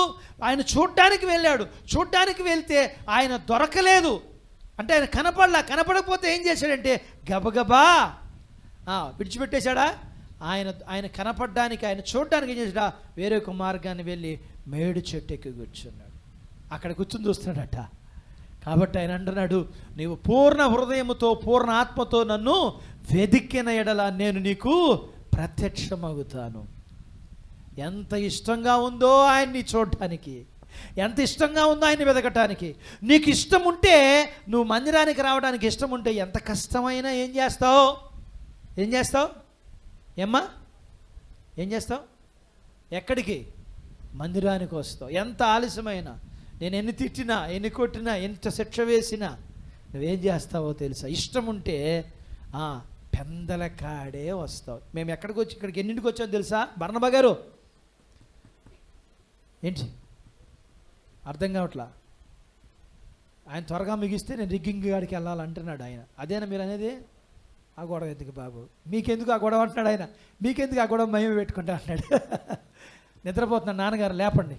ఆయన చూడ్డానికి వెళ్ళాడు. చూడ్డానికి వెళ్తే ఆయన దొరకలేదు. అంటే ఆయన కనపడకపోతే ఏం చేశాడంటే గబగబా విడిచిపెట్టేశాడా? ఆయన కనపడడానికి, ఆయన చూడడానికి ఏం చేశాడా? వేరే ఒక మార్గాన్ని వెళ్ళి మేడు చెట్టు ఎక్కి కూర్చున్నాడు. అక్కడ కూర్చుని చూస్తున్నాడట. కాబట్టి ఆయన అంటున్నాడు, నీవు పూర్ణ హృదయముతో పూర్ణ ఆత్మతో నన్ను వెదికిన ఎడల నేను నీకు ప్రత్యక్షమవుతాను. ఎంత ఇష్టంగా ఉందో ఆయన్ని చూడటానికి, ఎంత ఇష్టంగా ఉందో ఆయన్ని వెదకటానికి. నీకు ఇష్టం ఉంటే, నువ్వు మందిరానికి రావడానికి ఇష్టం ఉంటే, ఎంత కష్టమైనా ఏం చేస్తావు? ఏమ్మా ఏం చేస్తావు? ఎక్కడికి? మందిరానికి వస్తావు. ఎంత ఆలస్యమైనా, నేను ఎన్ని తిట్టినా, ఎన్ని కొట్టినా, ఎంత శిక్ష వేసినా నువ్వేం చేస్తావో తెలుసా? ఇష్టం ఉంటే పెందల కాడే వస్తావు. మేము ఇక్కడికి ఎన్నింటికి వచ్చామో తెలుసా? బర్నబా గారు ఏంటి అర్థం కావట్లా? ఆయన త్వరగా ముగిస్తే నేను రిగ్గింగ్ గాడికి వెళ్ళాలంటున్నాడు ఆయన. అదేనా మీరు అనేది? ఆ గొడవ ఎందుకు బాబు? మీకెందుకు ఆ గొడవ అంటున్నాడు ఆయన. మీకెందుకు ఆ గొడవ మేమే పెట్టుకుంటా అంటున్నాడు. నిద్రపోతున్నాడు. నాన్నగారు లేపండి.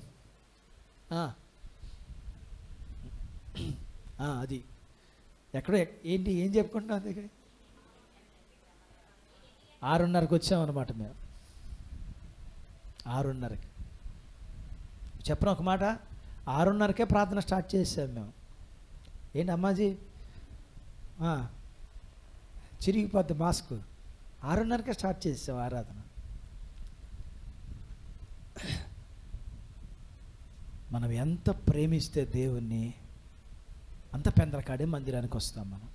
అది ఎక్కడో ఏంటి ఏం చెప్పుకుంటున్నాం? దగ్గర 6:30కి వచ్చామన్నమాట. మేము 6:30కి చెప్పిన ఒక మాట, 6:30కే ప్రార్థన స్టార్ట్ చేసాం మేము. ఏంటి అమ్మాజీ చిరిగిపోద్ది మాస్క్. 6:30కే స్టార్ట్ చేసాం ఆరాధన. మనం ఎంత ప్రేమిస్తే దేవుణ్ణి అంత పెందలకాడే మందిరానికి వస్తాం మనం.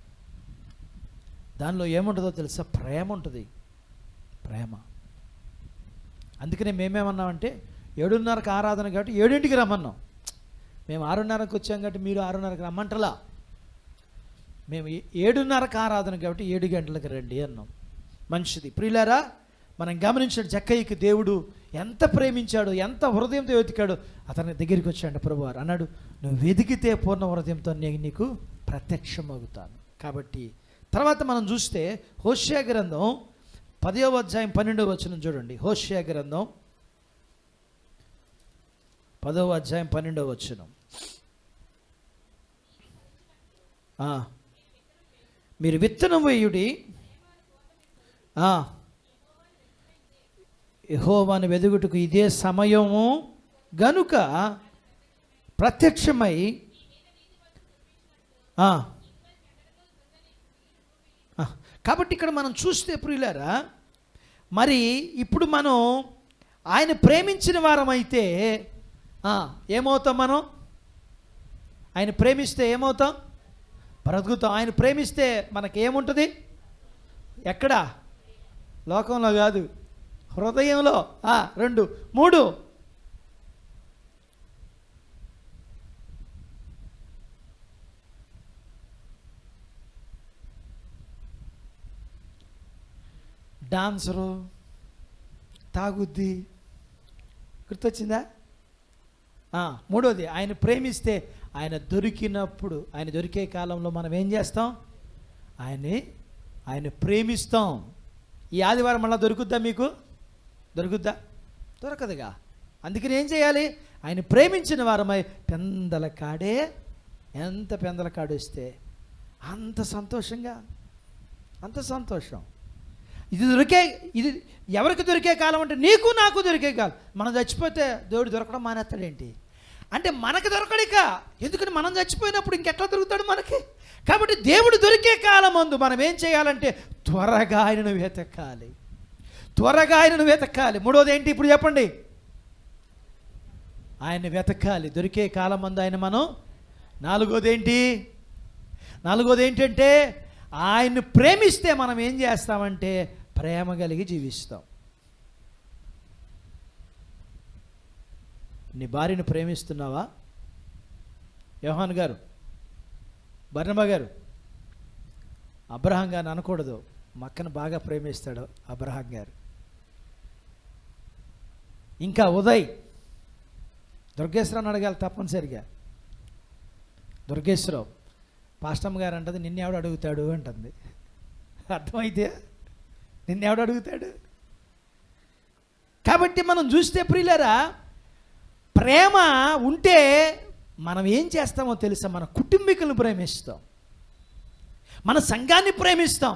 దానిలో ఏముంటుందో తెలుసా? ప్రేమ ఉంటుంది, ప్రేమ. అందుకనే మేమేమన్నామంటే 7:30కి ఆరాధన కాబట్టి 7ంటికి రమ్మన్నాం. మేము 6:30కి వచ్చాం కాబట్టి మీరు 6:30కి రమ్మంటలా. మేము 7:30కి ఆరాధన కాబట్టి 7 గంటలకు రండి అన్నాం. మంచిది ప్రియులారా. మనం గమనించిన జక్కయ్యకి దేవుడు ఎంత ప్రేమించాడు, ఎంత హృదయంతో వెతికాడు. అతని దగ్గరికి వచ్చాడు ప్రభువారు, అన్నాడు, నువ్వు వెతికితే పూర్ణ హృదయంతో నేను నీకు ప్రత్యక్షమవుతాను. కాబట్టి తర్వాత మనం చూస్తే హోషేయ గ్రంథం 10వ అధ్యాయం 12వ వచనం చూడండి. హోషేయ గ్రంథం 10వ అధ్యాయం 12వ వచనం. మీరు విత్తనం వేయుడి, యెహోవాను వెదుగుటకు ఇదే సమయము గనుక ప్రత్యక్షమై కాబట్టి ఇక్కడ మనం చూస్తే ప్రియులారా, మరి ఇప్పుడు మనం ఆయన ప్రేమించిన వారమైతే ఏమవుతాం? మనం ఆయన ప్రేమిస్తే ఏమవుతాం? బ్రతుకుతాం. ఆయన ప్రేమిస్తే మనకేముంటుంది? ఎక్కడ? లోకంలో కాదు, హృదయంలో. 2, 3 డాన్సరు, తాగుద్ది, గుర్తొచ్చిందా? 3వది ఆయన ప్రేమిస్తే, ఆయన దొరికినప్పుడు, ఆయన దొరికే కాలంలో మనం ఏం చేస్తాం? ఆయన ప్రేమిస్తాం. ఈ ఆదివారం మళ్ళీ దొరుకుద్దా మీకు? దొరుకుద్దా? దొరకదుగా. అందుకని ఏం చేయాలి? ఆయన ప్రేమించిన వారమై పెందల కాడే, ఎంత పెందల కాడేస్తే అంత సంతోషంగా, అంత సంతోషం. ఇది ఎవరికి దొరికే కాలం అంటే నీకు నాకు దొరికే కాలం. మనం చచ్చిపోతే దేవుడు దొరకడం మానేస్తాడేంటి అంటే మనకు దొరకడిక. ఎందుకంటే మనం చచ్చిపోయినప్పుడు ఇంకెట్లా దొరుకుతాడు మనకి? కాబట్టి దేవుడు దొరికే కాలం ముందు మనం ఏం చేయాలంటే త్వరగా ఆయనను వెతకాలి, త్వరగా ఆయనను వెతకాలి. 3వది ఏంటి ఇప్పుడు చెప్పండి? ఆయన వెతకాలి దొరికే కాలం ముందు ఆయన మనం. 4వది ఏంటంటే ఆయన్ని ప్రేమిస్తే మనం ఏం చేస్తామంటే ప్రేమ కలిగి జీవిస్తాం. నీ భార్యను ప్రేమిస్తున్నావా? యోహాన్ గారు, బర్నబా గారు, అబ్రహాం గారిని అనకూడదు, మక్కను బాగా ప్రేమిస్తాడు అబ్రహాం గారు. ఇంకా ఉదయ్, దుర్గేశ్వరరావుని అడగాలి తప్పనిసరిగా. దుర్గేశ్వరరావు పాస్టమ్ గారు అంటది, నిన్నెవడు అడుగుతాడు అంటుంది. అర్థమైతే నిన్నెవడు అడుగుతాడు? కాబట్టి మనం చూస్తే ప్రియులారా, ప్రేమ ఉంటే మనం ఏం చేస్తామో తెలుసా? మన కుటుంబీకులను ప్రేమిస్తాం, మన సంఘాన్ని ప్రేమిస్తాం,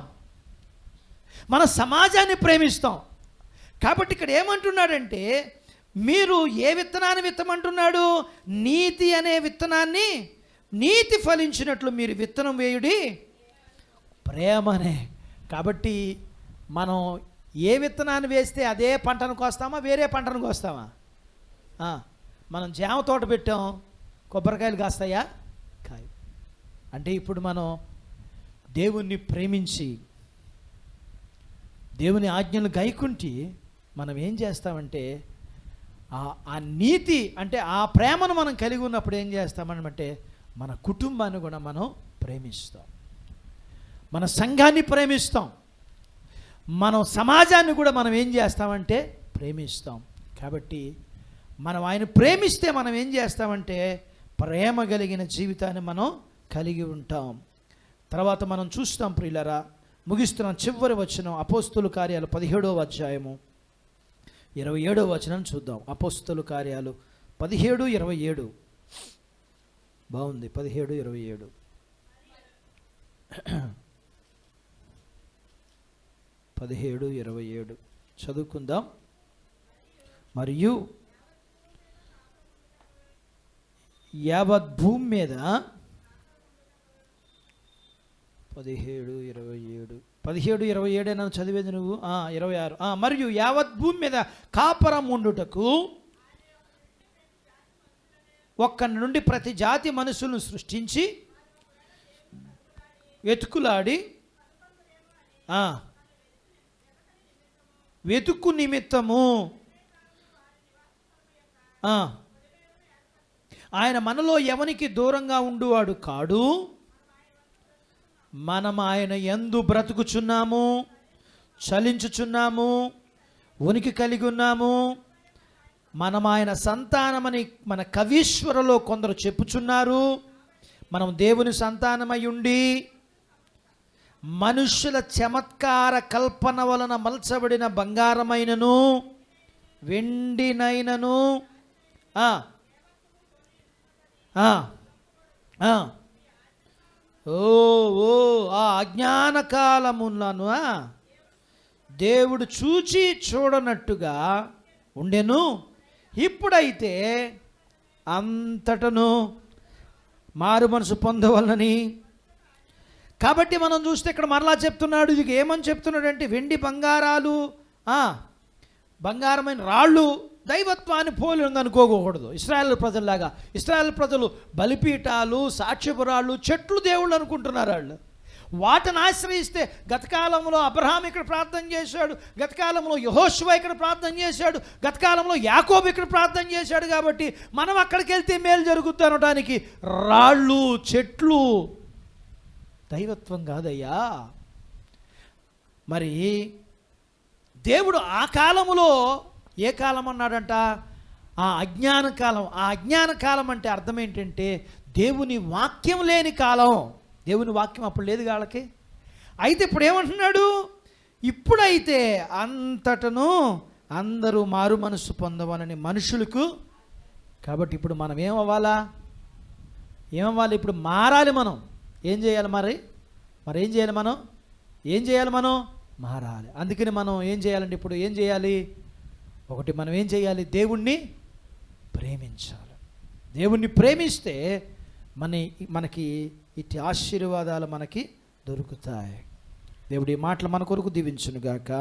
మన సమాజాన్ని ప్రేమిస్తాం. కాబట్టి ఇక్కడ ఏమంటున్నాడంటే, మీరు ఏ విత్తనాన్ని విత్తమంటున్నాడు? నీతి అనే విత్తనాన్ని, నీతి ఫలించినట్లు మీరు విత్తనం వేయుడి ప్రేమనే. కాబట్టి మనం ఏ విత్తనాన్ని వేస్తే అదే పంటను కోస్తామా, వేరే పంటను కోస్తామా? మనం జామ తోట పెట్టాం, కొబ్బరికాయలు కాస్తాయా? కాయ. అంటే ఇప్పుడు మనం దేవుణ్ణి ప్రేమించి దేవుని ఆజ్ఞలు గైకుంటి మనం ఏం చేస్తామంటే ఆ నీతి అంటే ఆ ప్రేమను మనం కలిగి ఉన్నప్పుడు ఏం చేస్తామనమంటే మన కుటుంబాన్ని కూడా మనం ప్రేమిస్తాం, మన సంఘాన్ని ప్రేమిస్తాం, మనం సమాజాన్ని కూడా మనం ఏం చేస్తామంటే ప్రేమిస్తాం. కాబట్టి మనం ఆయన ప్రేమిస్తే మనం ఏం చేస్తామంటే ప్రేమ కలిగిన జీవితాన్ని మనం కలిగి ఉంటాం. తర్వాత మనం చూస్తాం ప్రియులారా, ముగిస్తున్నాం, చివరి వచనం అపోస్తుల కార్యాలు 17వ అధ్యాయము 27వ వచనం చూద్దాం. అపోస్తుల కార్యాలు 17:27 బాగుంది. 17:27 17:27 చదువుకుందాం. మరియు యావత్ భూమి మీద 17:27 నన్ను చదివేది నువ్వు. 26 మరియు యావత్ భూమి మీద కాపరం ఉండుటకు ఒక్కడి నుండి ప్రతి జాతి మనుషులను సృష్టించి వెతుకులాడి వెతుకు నిమిత్తము ఆయన మనలో ఎవనికి దూరంగా ఉండువాడు కాడు. మనం ఆయన యందు బ్రతుకుచున్నాము, చలించుచున్నాము, ఉనికి కలిగి ఉన్నాము. మనం ఆయన సంతానమని మన కవీశ్వరలో కొందరు చెప్పుచున్నారు. మనం దేవుని సంతానమై ఉండి మనుష్యుల చమత్కార కల్పన వలన మలచబడిన బంగారమైనను వెండినైనను ఆ అజ్ఞాన కాలములను దేవుడు చూచి చూడనట్టుగా ఉండెను. ఇప్పుడైతే అంతటను మారు మనసు పొందవలనని. కాబట్టి మనం చూస్తే ఇక్కడ మరలా చెప్తున్నాడు. ఇది ఏమని చెప్తున్నాడు అంటే, వెండి బంగారాలు బంగారమైన రాళ్ళు దైవత్వాన్ని పోలి అనుకోకూడదు. ఇశ్రాయేలు ప్రజల్లాగా ఇశ్రాయేలు ప్రజలు బలిపీఠాలు, సాక్ష్యపురాళ్ళు, చెట్లు దేవుళ్ళు అనుకుంటున్నారు. వాళ్ళు వాటిని ఆశ్రయిస్తే గతకాలంలో అబ్రహాం ఇక్కడ ప్రార్థన చేశాడు, గతకాలంలో యెహోషువ ఇక్కడ ప్రార్థన చేశాడు, గతకాలంలో యాకోబు ఇక్కడ ప్రార్థన చేశాడు. కాబట్టి మనం అక్కడికి వెళ్తే మేలు జరుగుతుంది అనడానికి రాళ్ళు, చెట్లు దైవత్వం కాదయ్యా. మరి దేవుడు ఆ కాలములో ఏ కాలం అన్నాడంట? ఆ అజ్ఞాన కాలం. ఆ అజ్ఞాన కాలం అంటే అర్థం ఏంటంటే దేవుని వాక్యం లేని కాలం. దేవుని వాక్యం అప్పుడు లేదు వాళ్ళకి. అయితే ఇప్పుడు ఏమంటున్నాడు? ఇప్పుడైతే అంతటను అందరూ మారు మనస్సు పొందవలని మనుషులకు. కాబట్టి ఇప్పుడు మనం ఏమవ్వాలా? ఇప్పుడు మారాలి. మనం ఏం చేయాలి? మరి ఏం చేయాలి? ఏం చేయాలి? మారాలి. అందుకని మనం ఏం చేయాలంటే ఇప్పుడు ఏం చేయాలి? ఒకటి, మనం ఏం చేయాలి? దేవుణ్ణి ప్రేమించాలి. దేవుణ్ణి ప్రేమిస్తే మనకి ఇటు ఆశీర్వాదాలు మనకి దొరుకుతాయి. దేవుడి మాటలు మన కొరకు దీవించునుగాక.